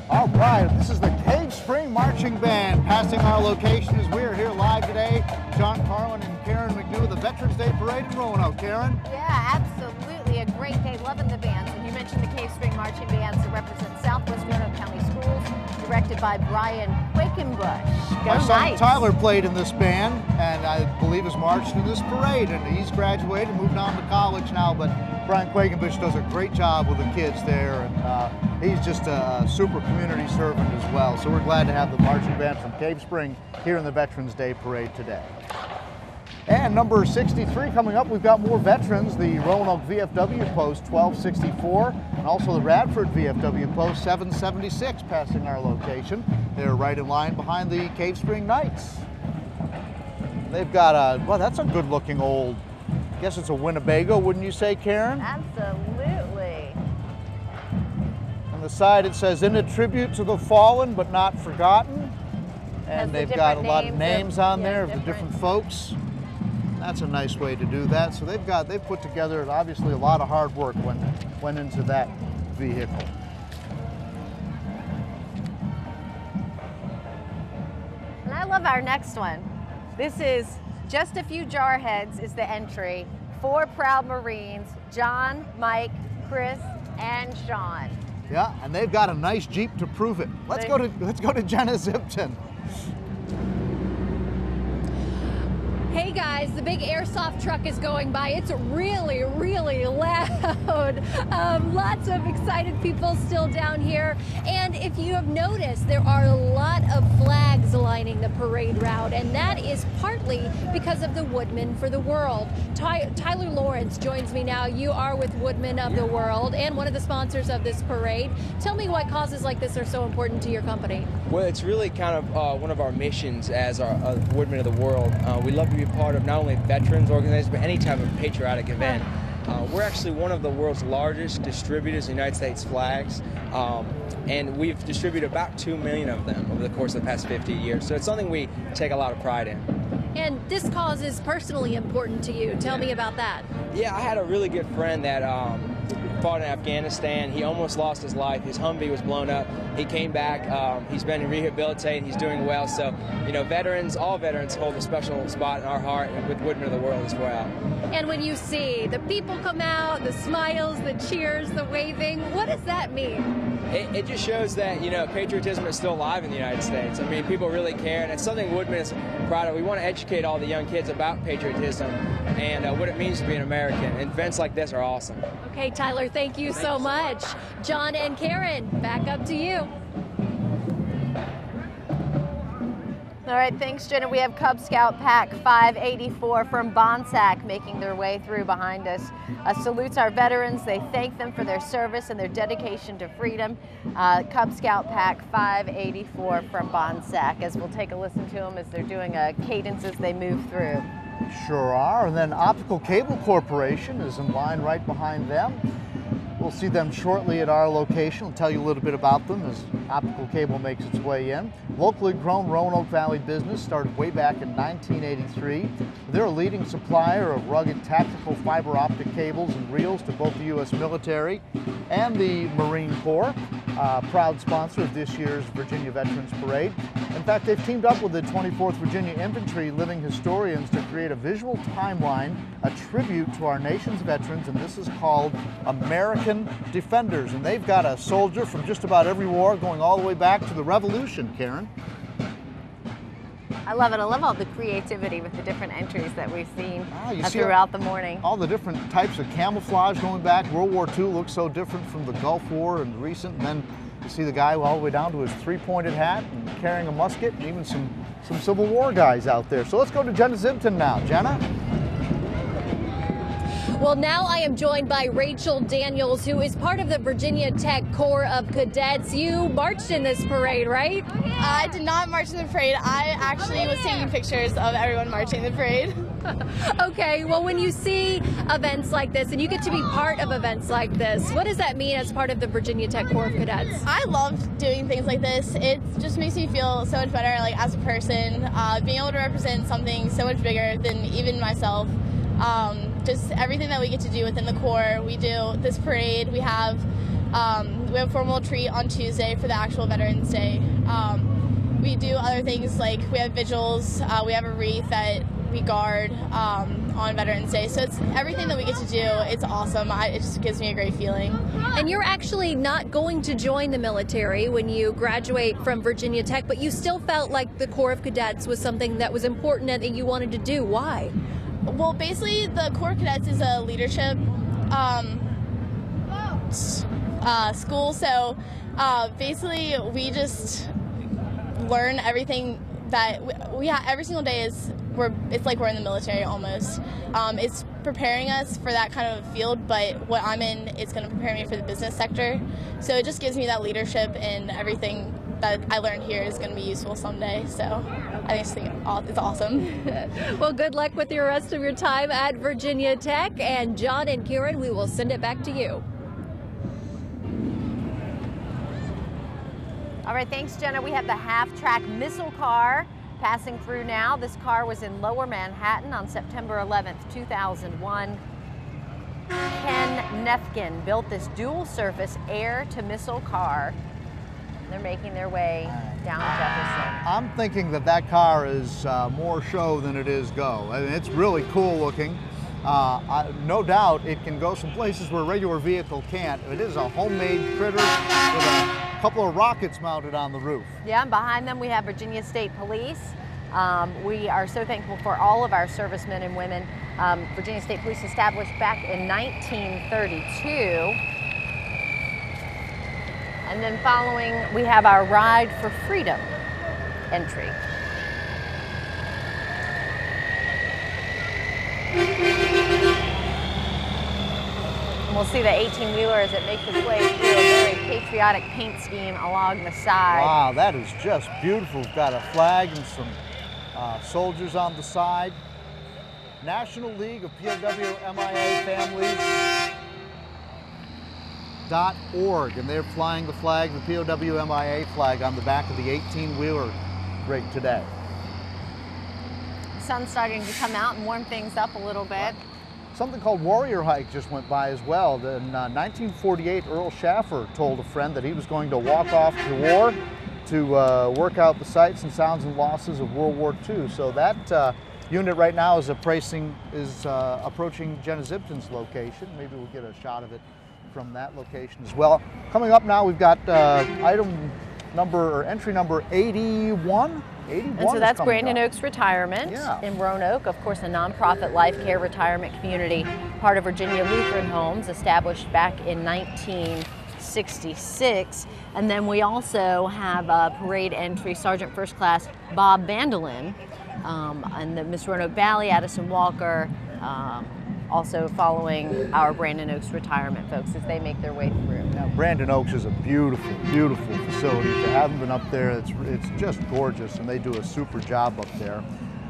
All right, this is the Cave Spring Marching Band passing our location as we're here live today. John Carlin and Karen McNew, the Veterans Day Parade in Roanoke. Karen? Yeah, absolutely. A great day. Loving the bands. And you mentioned the Cave Spring Marching Bands that represent Southwest Roanoke County Schools, directed by Brian Quakenbush. My son Tyler played in this band, and I believe has marched in this parade, and he's graduated, moved on to college now, but Brian Quakenbush does a great job with the kids there, and he's just a super community servant as well. So we're glad to have the marching band from Cave Spring here in the Veterans Day Parade today. And number 63 coming up, we've got more veterans, the Roanoke VFW Post 1264, and also the Radford VFW Post 776 passing our location. They're right in line behind the Cave Spring Knights. They've got a, well, that's a good looking old, I guess it's a Winnebago, wouldn't you say, Karen? Absolutely. On the side it says, in a tribute to the fallen but not forgotten. And they've got a lot of names on there of the different folks. That's a nice way to do that. So they've put together, obviously, a lot of hard work went into that vehicle. And I love our next one. This is Just a Few Jarheads is the entry. 4 proud Marines, John, Mike, Chris, and Sean. Yeah, and they've got a nice Jeep to prove it. Let's go to Jenna Zipton. Hey guys, the big airsoft truck is going by. It's really, really loud. Lots of excited people still down here. And if you have noticed, there are a lot of flags lining the parade route, and that is partly because of the Woodmen for the World. Tyler Lawrence joins me now. You are with Woodmen of the World and one of the sponsors of this parade. Tell me why causes like this are so important to your company. Well, it's really kind of one of our missions as our Woodmen of the World. We love to be part of not only veterans organizations, but any type of patriotic event. We're actually one of the world's largest distributors of United States flags, and we've distributed about 2 million of them over the course of the past 50 years. So it's something we take a lot of pride in. And this cause is personally important to you. Tell me about that. Yeah, I had a really good friend that fought in Afghanistan. He almost lost his life. His Humvee was blown up. He came back. He's been rehabilitated. He's doing well. So, you know, veterans, all veterans hold a special spot in our heart and with Woodmen of the World as well. And when you see the people come out, the smiles, the cheers, the waving, what does that mean? it just shows that, you know, patriotism is still alive in the United States. I mean, people really care, and it's something Woodman is proud of. We want to educate all the young kids about patriotism and what it means to be an American. And events like this are awesome. Okay, Tyler, thank you so much. John and Karen, back up to you. All right, thanks, Jenna. We have Cub Scout Pack 584 from Bonsack making their way through behind us. Salutes our veterans. They thank them for their service and their dedication to freedom. Cub Scout Pack 584 from Bonsack, as we'll take a listen to them as they're doing a cadence as they move through. Sure are. And then Optical Cable Corporation is in line right behind them. We'll see them shortly at our location. We'll tell you a little bit about them as optical cable makes its way in. Locally grown Roanoke Valley business started way back in 1983. They're a leading supplier of rugged tactical fiber optic cables and reels to both the U.S. military and the Marine Corps. Proud sponsor of this year's Virginia Veterans Parade. In fact, they've teamed up with the 24th Virginia Infantry Living Historians to create a visual timeline, a tribute to our nation's veterans, and this is called American Defenders. And they've got a soldier from just about every war going all the way back to the Revolution, Karen. I love it. I love all the creativity with the different entries that we've seen you see throughout the morning. All the different types of camouflage going back. World War II looks so different from the Gulf War and recent. And then you see the guy all the way down to his three-pointed hat and carrying a musket, and even some Civil War guys out there. So let's go to Jenna Zibton now. Jenna? Well, now I am joined by Rachel Daniels, who is part of the Virginia Tech Corps of Cadets. You marched in this parade, right? I did not march in the parade. I actually was taking pictures of everyone marching in the parade. Okay, well, when you see events like this and you get to be part of events like this, what does that mean as part of the Virginia Tech Corps of Cadets? I love doing things like this. It just makes me feel so much better, like, as a person, being able to represent something so much bigger than even myself. Just everything that we get to do within the Corps. We do this parade. We have a formal retreat on Tuesday for the actual Veterans Day. We do other things like we have vigils. We have a wreath that we guard on Veterans Day. So it's everything that we get to do. It's awesome. It just gives me a great feeling. And you're actually not going to join the military when you graduate from Virginia Tech, but you still felt like the Corps of Cadets was something that was important and that you wanted to do. Why? Well, basically, the Corps of Cadets is a leadership school. So basically, we just learn everything that we have every single day. It's like we're in the military almost. It's preparing us for that kind of field, but what I'm in is going to prepare me for the business sector. So it just gives me that leadership, and everything that I learned here is going to be useful someday. So I just think it's awesome. Well, good luck with the rest of your time at Virginia Tech. And John and Karen, we will send it back to you. All right, thanks, Jenna. We have the half-track missile car passing through now. This car was in Lower Manhattan on September 11th, 2001. Ken Nefkin built this dual-surface air-to-missile car. They're making their way down Jefferson. I'm thinking that car is more show than it is go. I mean, it's really cool looking. No doubt it can go some places where a regular vehicle can't. It is a homemade critter with a couple of rockets mounted on the roof. Yeah, and behind them we have Virginia State Police. We are so thankful for all of our servicemen and women. Virginia State Police established back in 1932. And then following, we have our Ride for Freedom entry. And we'll see the 18-wheeler as it makes its way through a very patriotic paint scheme along the side. Wow, that is just beautiful. We've got a flag and some soldiers on the side. National League of POW MIA Families. .org, and they're flying the flag, the POW MIA flag, on the back of the 18-wheeler rig today. The sun's starting to come out and warm things up a little bit. Something called Warrior Hike just went by as well. In 1948, Earl Schaffer told a friend that he was going to walk off to war to work out the sights and sounds and losses of World War II. So that unit right now is approaching Jenna Zibton's location. Maybe we'll get a shot of it from that location as well. Coming up now, we've got entry number 81. And so that's Brandon Oaks Retirement in Roanoke, of course, a nonprofit life care retirement community, part of Virginia Lutheran Homes, established back in 1966. And then we also have parade entry Sergeant First Class Bob Bandolin, and the Miss Roanoke Valley, Addison Walker, also following our Brandon Oaks Retirement folks as they make their way through. Now, Brandon Oaks is a beautiful, beautiful facility. If you haven't been up there, it's just gorgeous, and they do a super job up there.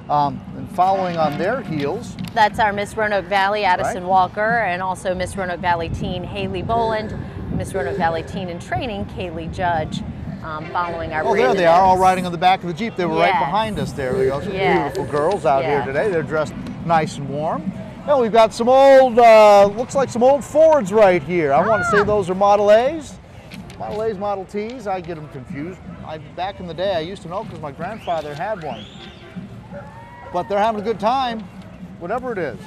And following on their heels, that's our Miss Roanoke Valley, Addison Walker, and also Miss Roanoke Valley Teen, Haley Boland, Miss Roanoke Valley Teen in Training, Kaylee Judge, following our there they are, all riding on the back of the Jeep. They were right behind us there. We got some beautiful girls out here today. They're dressed nice and warm. Well, we've got some old, looks like some old Fords right here. I want to say those are Model A's. Model A's, Model T's, I get them confused. Back in the day, I used to know because my grandfather had one. But they're having a good time, whatever it is.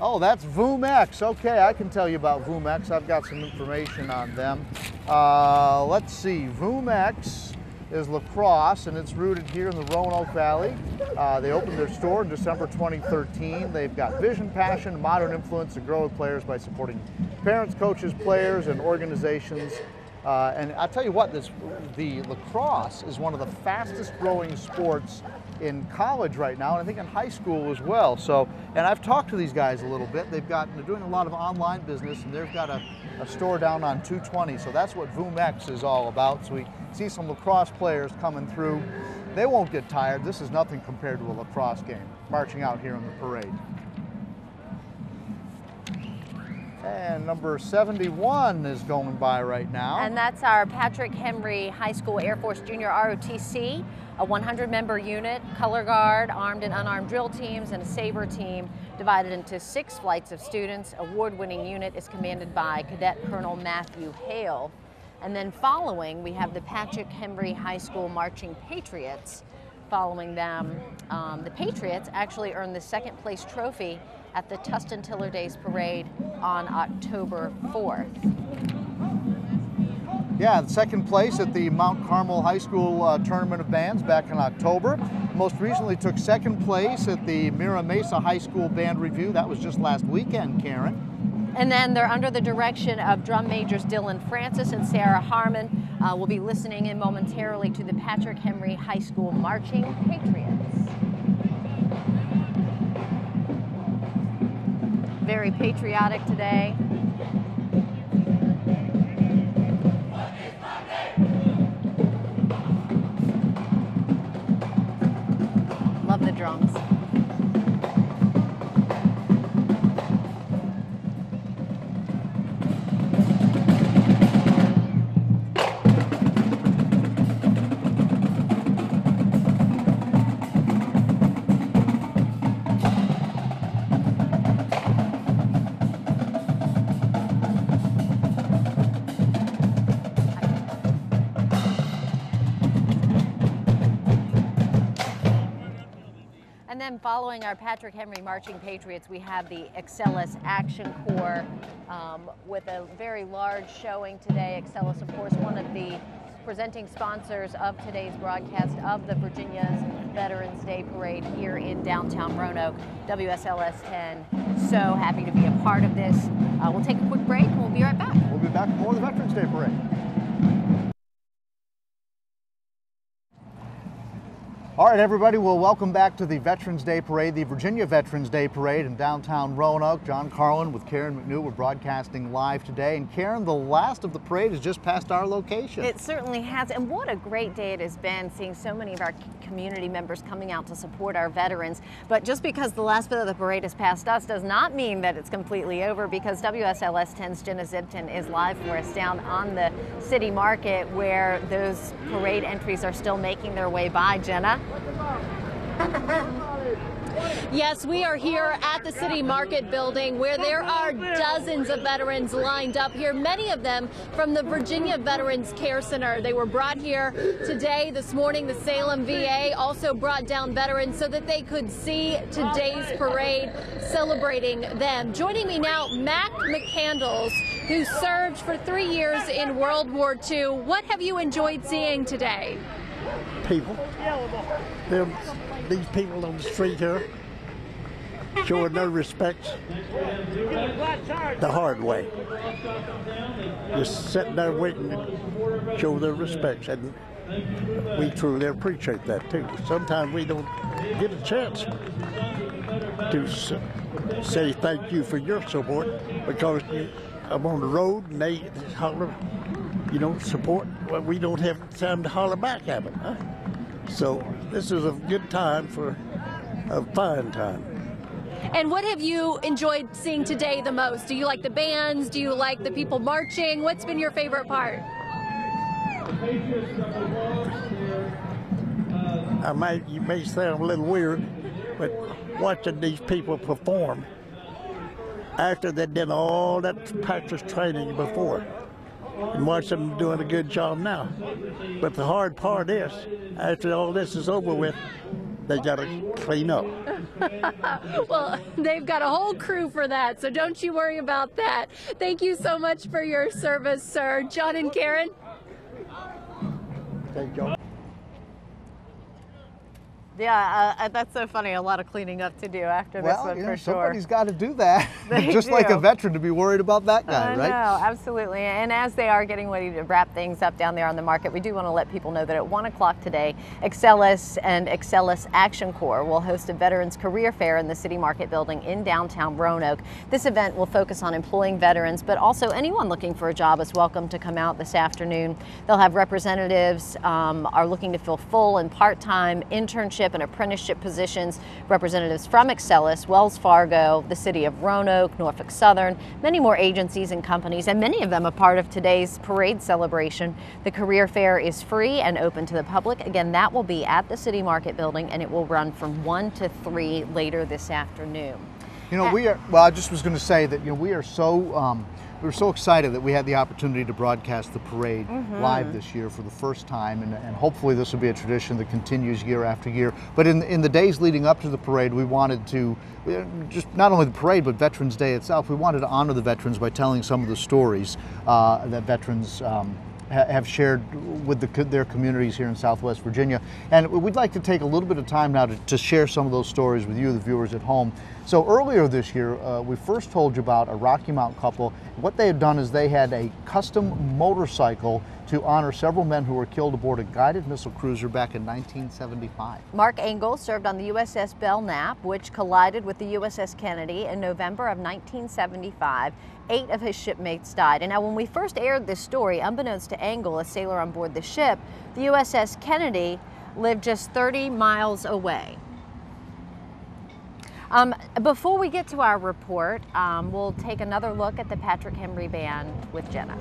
Oh, that's VoomX. Okay, I can tell you about VoomX. I've got some information on them. Let's see, VoomX is lacrosse, and it's rooted here in the Roanoke Valley. They opened their store in December 2013. They've got vision, passion, modern influence to grow with players by supporting parents, coaches, players, and organizations. And I'll tell you what, the lacrosse is one of the fastest growing sports in college right now, and I think in high school as well. So, and I've talked to these guys a little bit. They're doing a lot of online business, and they've got a store down on 220. So that's what VoomX is all about. So we see some lacrosse players coming through. They won't get tired. This is nothing compared to a lacrosse game, marching out here in the parade. And number 71 is going by right now. And that's our Patrick Henry High School Air Force Junior ROTC, a 100-member unit, color guard, armed and unarmed drill teams, and a saber team divided into 6 flights of students. Award-winning unit is commanded by Cadet Colonel Matthew Hale. And then following, we have the Patrick Henry High School Marching Patriots. Following them, the Patriots actually earned the 2nd place trophy at the Tustin Tiller Days Parade on October 4th. Yeah, 2nd place at the Mount Carmel High School Tournament of Bands back in October. Most recently took 2nd place at the Mira Mesa High School Band Review. That was just last weekend, Karen. And then they're under the direction of drum majors Dylan Francis and Sarah Harmon. We'll be listening in momentarily to the Patrick Henry High School Marching Patriots. Very patriotic today. Love the drums. And then following our Patrick Henry Marching Patriots, we have the Excellus Action Corps with a very large showing today. Excellus, of course, one of the presenting sponsors of today's broadcast of the Virginia's Veterans Day Parade here in downtown Roanoke. WSLS-10, so happy to be a part of this. We'll take a quick break and we'll be right back. We'll be back for more of the Veterans Day Parade. All right, everybody, well, welcome back to the Veterans Day Parade, the Virginia Veterans Day Parade in downtown Roanoke. John Carlin with Karen McNew. We're broadcasting live today. And Karen, the last of the parade has just passed our location. It certainly has. And what a great day it has been, seeing so many of our community members coming out to support our veterans. But just because the last bit of the parade has passed us does not mean that it's completely over, because WSLS-10's Jenna Zibton is live for us down on the city market where those parade entries are still making their way by. Jenna? Yes, we are here at the City Market building where there are dozens of veterans lined up here, many of them from the Virginia Veterans Care Center. They were brought here today, this morning. The Salem VA also brought down veterans so that they could see today's parade celebrating them. Joining me now, Mac McCandles, who served for 3 years in World War II. What have you enjoyed seeing today? People. These people on the street here showing no respect the hard way. Just sitting there waiting to show their respects, and we truly appreciate that too. Sometimes we don't get a chance to say thank you for your support, because I'm on the road and they holler, you know, support. Well, we don't have time to holler back at them. Huh? So this is a good time, for a fine time. And what have you enjoyed seeing today the most? Do you like the bands? Do you like the people marching? What's been your favorite part? You may sound a little weird, but watching these people perform after they did all that practice training before, and watch them doing a good job now. But the hard part is, after all this is over with, they got to clean up. Well, they've got a whole crew for that, so don't you worry about that. Thank you so much for your service, sir. John and Karen. Thank you. Yeah, that's so funny. A lot of cleaning up to do after this one, for sure. Somebody's got to do that. They Just do. like a veteran to be worried about that guy, right? I know, absolutely. And as they are getting ready to wrap things up down there on the market, we do want to let people know that at 1 o'clock today, Excellus and Excellus Action Corps will host a Veterans Career Fair in the City Market Building in downtown Roanoke. This event will focus on employing veterans, but also anyone looking for a job is welcome to come out this afternoon. They'll have representatives are looking to fill full and part-time internship and apprenticeship positions, representatives from Excellus, Wells Fargo, the City of Roanoke, Norfolk Southern, many more agencies and companies, and many of them a part of today's parade celebration. The career fair is free and open to the public. Again, that will be at the City Market Building, and it will run from 1 to 3 later this afternoon. You know, well, I just was going to say that, you know, we are so we're so excited that we had the opportunity to broadcast the parade live this year for the first time, and hopefully this will be a tradition that continues year after year. But in the days leading up to the parade, we wanted to, just not only the parade, but Veterans Day itself, we wanted to honor the veterans by telling some of the stories that veterans have shared with their communities here in Southwest Virginia. And we'd like to take a little bit of time now to share some of those stories with you, the viewers at home. So earlier this year, we first told you about a Rocky Mount couple. What they had done is they had a custom motorcycle to honor several men who were killed aboard a guided missile cruiser back in 1975. Mark Engel served on the USS Belknap, which collided with the USS Kennedy in November of 1975. 8 of his shipmates died. And now when we first aired this story, unbeknownst to Engel, a sailor on board the ship, the USS Kennedy lived just 30 miles away. Before we get to our report, we'll take another look at the Patrick Henry Band with Jenna.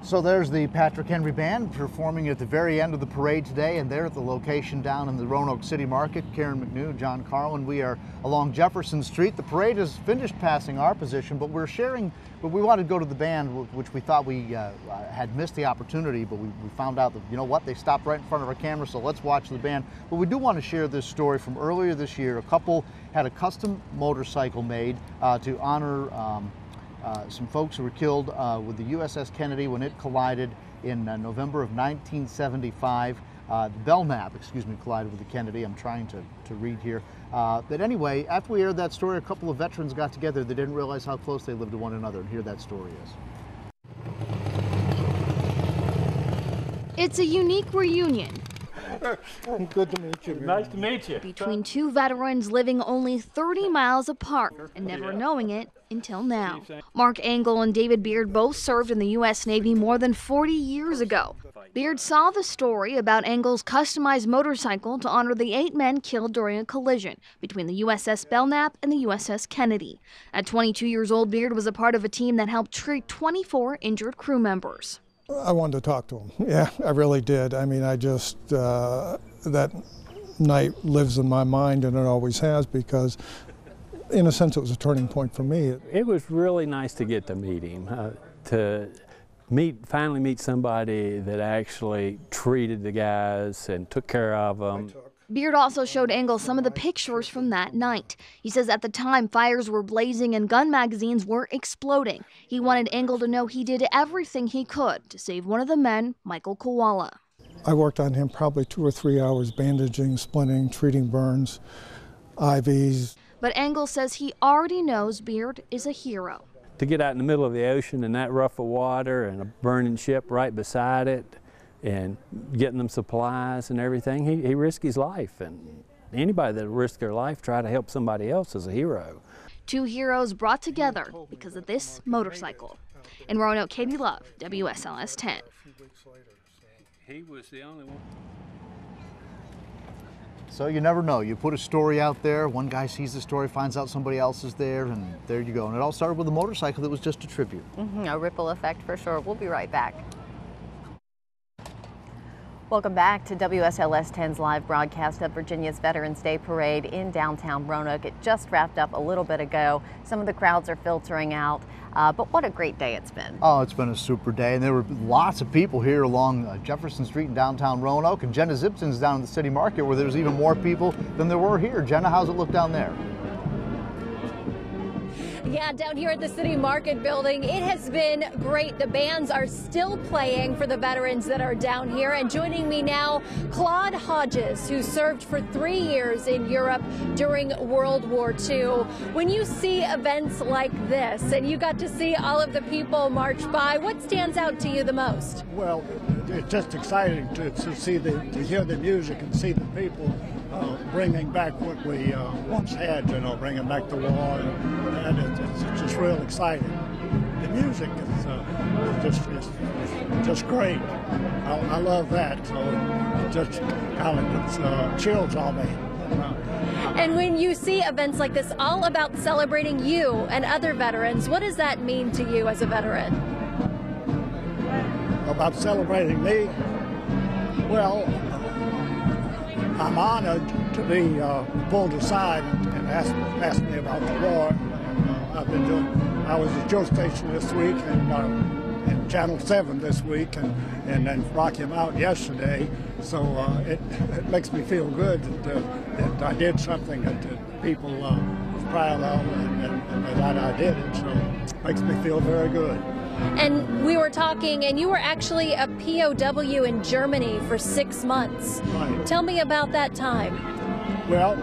So there's the Patrick Henry Band performing at the very end of the parade today, and they're at the location down in the Roanoke City Market. Karen McNew, John Carlin, we are along Jefferson Street. The parade has finished passing our position, but we wanted to go to the band, which we thought we had missed the opportunity, but we found out that, you know what, they stopped right in front of our camera, so let's watch the band. But we do want to share this story from earlier this year. A couple had a custom motorcycle made to honor some folks who were killed with the USS Kennedy when it collided in November of 1975. The Belknap, collided with the Kennedy. I'm trying to read here. But anyway, after we aired that story, a couple of veterans got together. They didn't realize how close they lived to one another, and here that story is. It's a unique reunion. Good to meet you. Nice to meet you. Between two veterans living only 30 miles apart and never knowing it until now. Mark Engel and David Beard both served in the U.S. Navy more than 40 years ago. Beard saw the story about Engel's customized motorcycle to honor the 8 men killed during a collision between the USS Belknap and the USS Kennedy. At 22 years old, Beard was a part of a team that helped treat 24 injured crew members. I wanted to talk to him. Yeah, I really did. I mean, I just, that night lives in my mind, and it always has, because in a sense it was a turning point for me. It was really nice to get to meet him, to finally meet somebody that actually treated the guys and took care of them. Beard also showed Engel some of the pictures from that night. He says at the time fires were blazing and gun magazines were exploding. He wanted Engel to know he did everything he could to save one of the men, Michael Koala. I worked on him probably 2 or 3 hours, bandaging, splinting, treating burns, IVs. But Engel says he already knows Beard is a hero. To get out in the middle of the ocean in that rough of water and a burning ship right beside it, and getting them supplies and everything, he risked his life. And anybody that risks their life try to help somebody else is a hero. Two heroes brought together because of this motorcycle. In Roanoke, Katie Love, WSLS-10. He was the only one. So you never know. You put a story out there, one guy sees the story, finds out somebody else is there, and there you go. And it all started with a motorcycle that was just a tribute. A ripple effect for sure. We'll be right back. Welcome back to WSLS-10's live broadcast of Virginia's Veterans Day Parade in downtown Roanoke. It just wrapped up a little bit ago. Some of the crowds are filtering out, but what a great day it's been. Oh, it's been a super day, and there were lots of people here along Jefferson Street in downtown Roanoke, and Jenna Zipton's down in the city market where there's even more people than there were here. Jenna, how's it look down there? Yeah, down here at the City Market building, it has been great. The bands are still playing for the veterans that are down here. And joining me now, Claude Hodges, who served for 3 years in Europe during World War II. When you see events like this and you got to see all of the people march by, what stands out to you the most? Well, it's just exciting to see to hear the music and see the people bringing back what we once had, bringing back the war, and it's just real exciting. The music is just great. I love that, so it just kind of puts chills on me. And when you see events like this, all about celebrating you and other veterans, what does that mean to you as a veteran? About celebrating me? Well, I'm honored to be pulled aside and asked me about the war. I was at Joe Station this week and Channel 7 this week and then Rocky Mountain yesterday. So it makes me feel good that I did something that people were proud of and that I did it. So it makes me feel very good. And we were talking, and you were actually a POW in Germany for 6 months. Right. Tell me about that time. Well,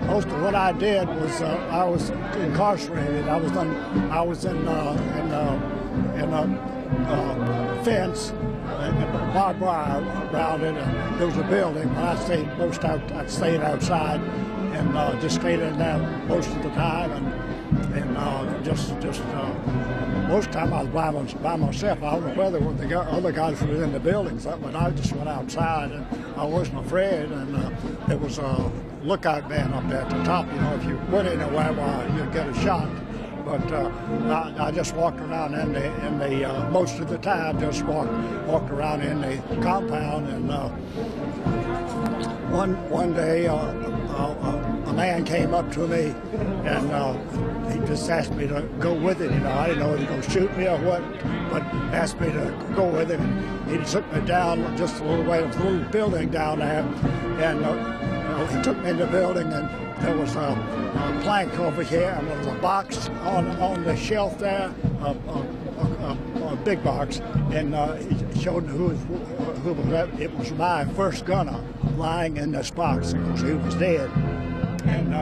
most of what I did was I was incarcerated. I was in a fence, and barbed wire around it. And there was a building. When I stayed I stayed outside and just stayed in there most of the time, and just most of the time I was by myself. I don't know whether the other guys were in the buildings, but I just went outside and I wasn't afraid. And there was a lookout man up there at the top. If you went anywhere, you'd get a shot. but I just walked around in the most of the time, just walked around in the compound, and one day a man came up to me, and he just asked me to go with him. I didn't know if he was going to shoot me or what, but asked me to go with him. He took me down just a little way, a little building down there, and he took me in the building, and there was a plank over here, and there was a box on the shelf there, a big box, and he showed who was that. It was my first gunner lying in this box because he was dead, and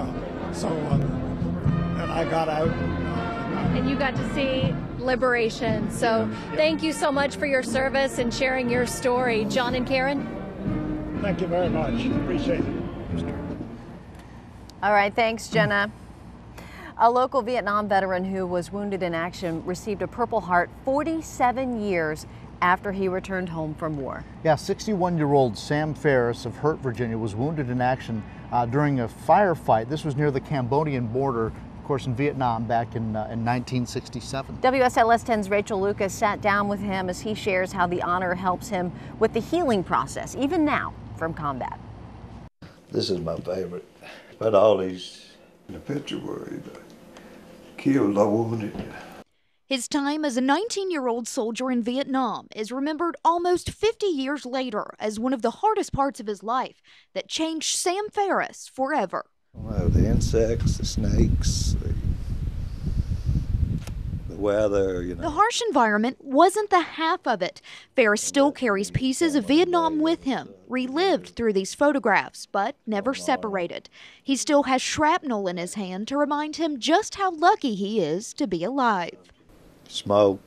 and I got out. And you got to see liberation. So thank you so much for your service and sharing your story. John and Karen? Thank you very much. Appreciate it. All right, thanks, Jenna. A local Vietnam veteran who was wounded in action received a Purple Heart 47 years after he returned home from war. Yeah, 61-year-old Sam Ferris of Hurt, Virginia, was wounded in action during a firefight. This was near the Cambodian border, of course, in Vietnam back in 1967. WSLS 10's Rachel Lucas sat down with him as he shares how the honor helps him with the healing process, even now, from combat. This is my favorite. But all these in the picture where he killed or wounded. His time as a 19-year-old soldier in Vietnam is remembered almost 50 years later as one of the hardest parts of his life that changed Sam Ferris forever. Well, the insects, the snakes, the weather, you know. The harsh environment wasn't the half of it. Ferris still carries pieces of Vietnam with him, relived through these photographs, but never separated. He still has shrapnel in his hand to remind him just how lucky he is to be alive. Smoke,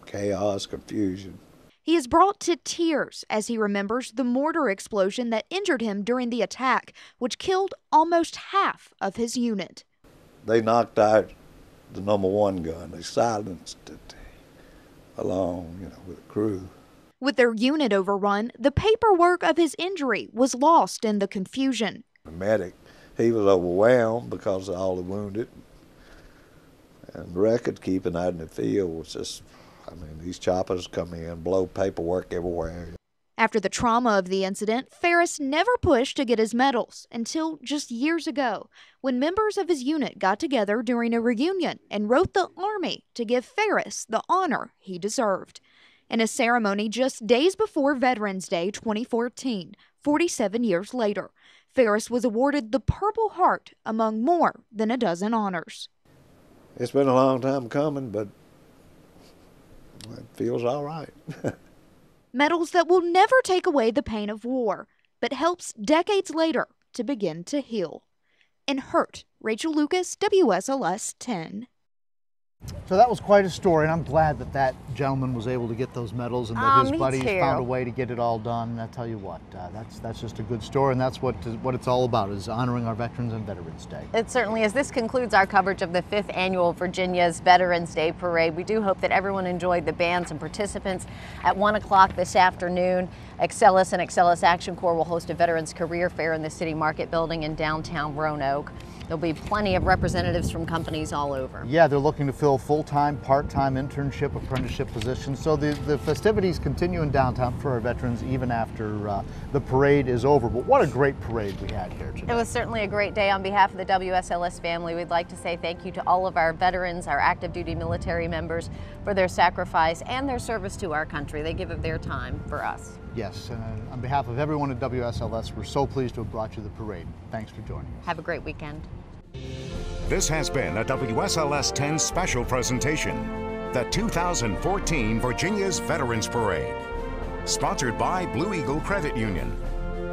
chaos, confusion. He is brought to tears as he remembers the mortar explosion that injured him during the attack, which killed almost half of his unit. They knocked out the #1 gun. They silenced it along, with the crew. With their unit overrun, the paperwork of his injury was lost in the confusion. The medic, he was overwhelmed because of all the wounded. And record keeping out in the field was just, these choppers come in, blow paperwork everywhere. After the trauma of the incident, Ferris never pushed to get his medals until just years ago, when members of his unit got together during a reunion and wrote the Army to give Ferris the honor he deserved. In a ceremony just days before Veterans Day 2014, 47 years later, Ferris was awarded the Purple Heart among more than a dozen honors. It's been a long time coming, but it feels all right. Medals that will never take away the pain of war, but helps decades later to begin to heal. In Hurt, Rachel Lucas, WSLS 10. So that was quite a story, and I'm glad that that gentleman was able to get those medals and that his buddies found a way to get it all done. I tell you what, that's just a good story, and that's what it's all about, is honoring our veterans on Veterans Day. It certainly is. This concludes our coverage of the 5th Annual Virginia's Veterans Day Parade. We do hope that everyone enjoyed the bands and participants. At 1 o'clock this afternoon, Excelis and Excelis Action Corps will host a Veterans Career Fair in the City Market Building in downtown Roanoke. There'll be plenty of representatives from companies all over. Yeah, they're looking to fill full-time, part-time internship, apprenticeship positions. So the festivities continue in downtown for our veterans even after the parade is over. But what a great parade we had here today. It was certainly a great day. On behalf of the WSLS family, we'd like to say thank you to all of our veterans, our active duty military members, for their sacrifice and their service to our country. They give of their time for us. Yes, and on behalf of everyone at WSLS, we're so pleased to have brought you the parade. Thanks for joining us. Have a great weekend. This has been a WSLS 10 special presentation, the 2014 Virginia's Veterans Parade. Sponsored by Blue Eagle Credit Union,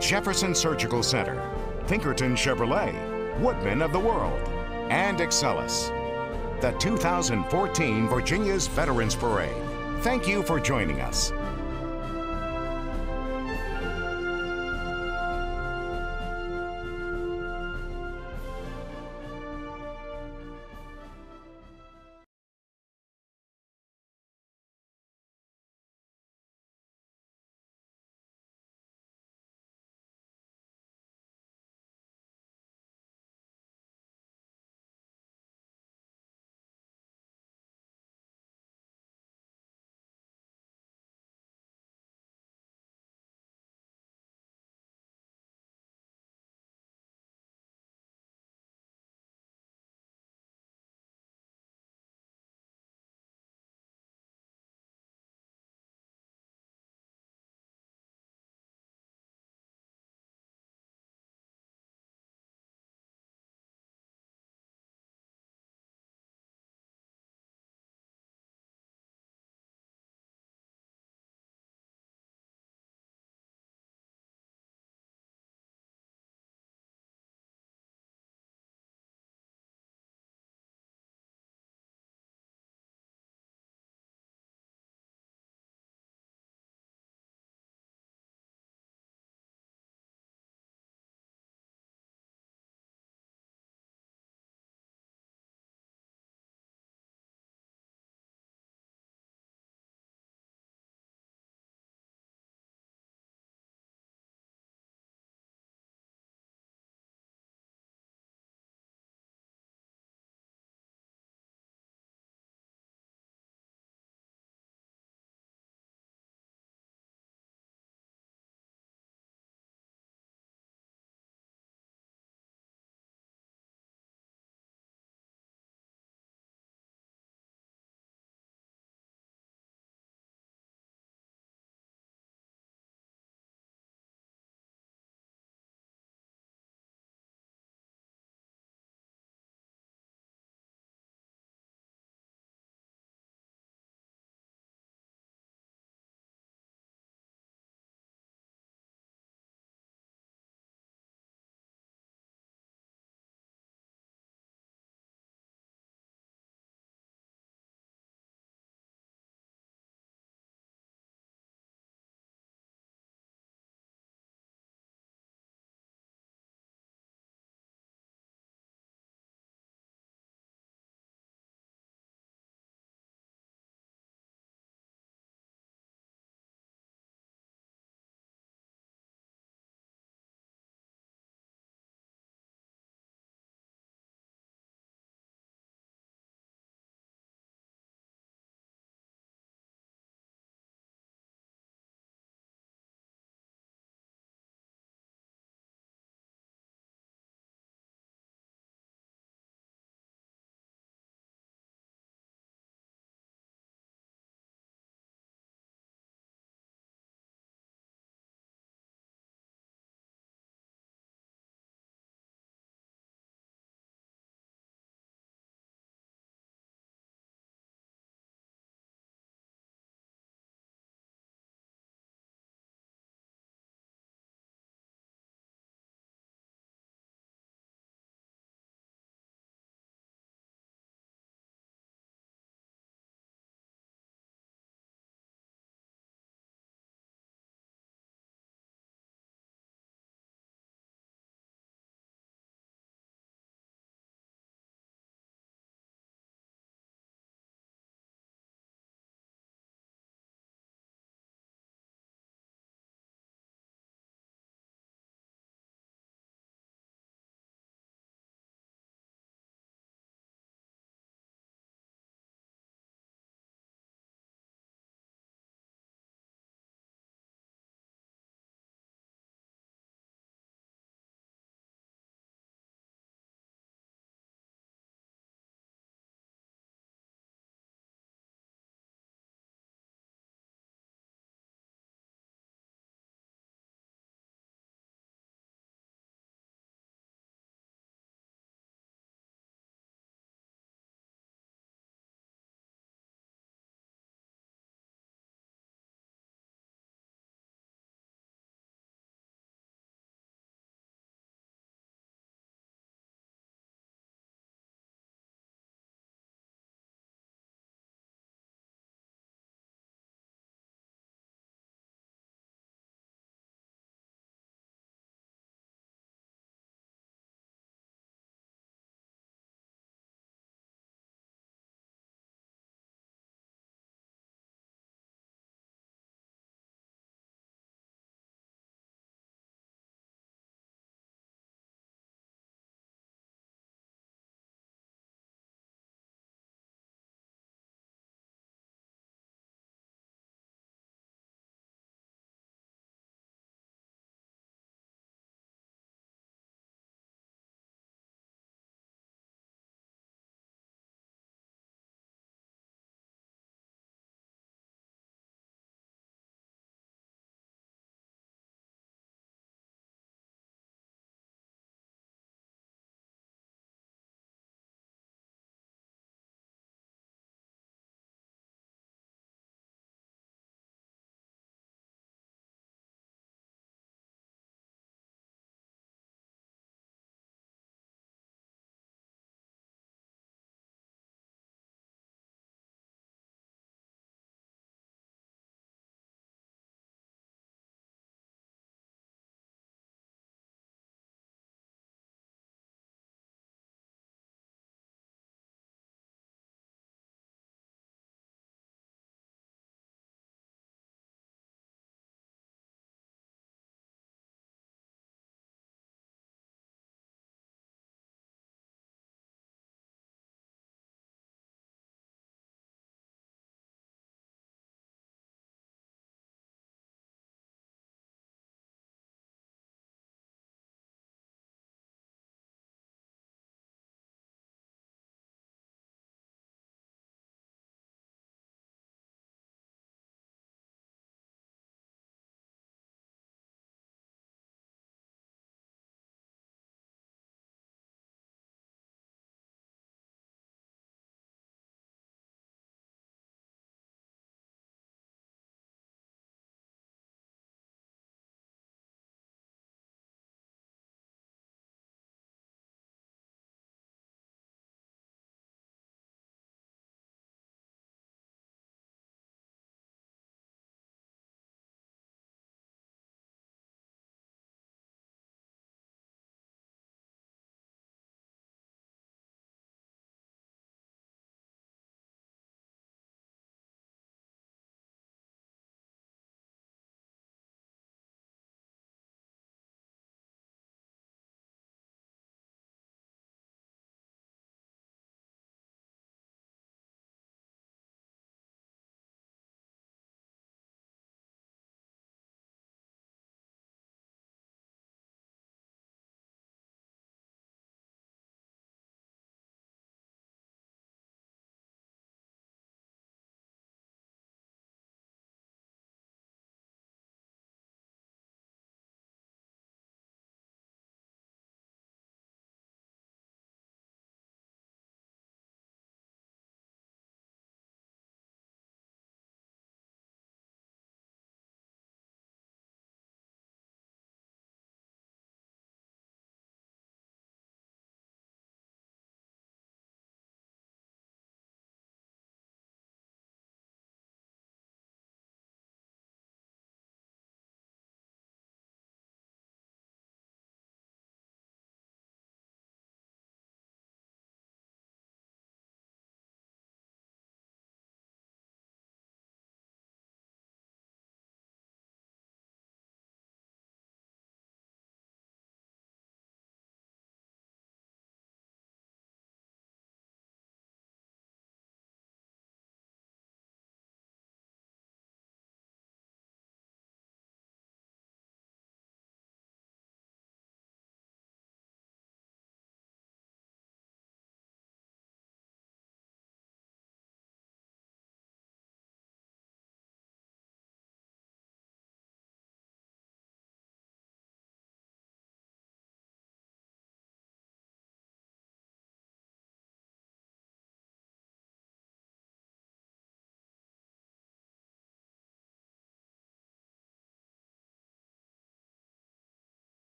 Jefferson Surgical Center, Pinkerton Chevrolet, Woodman of the World, and Excelis. The 2014 Virginia's Veterans Parade. Thank you for joining us.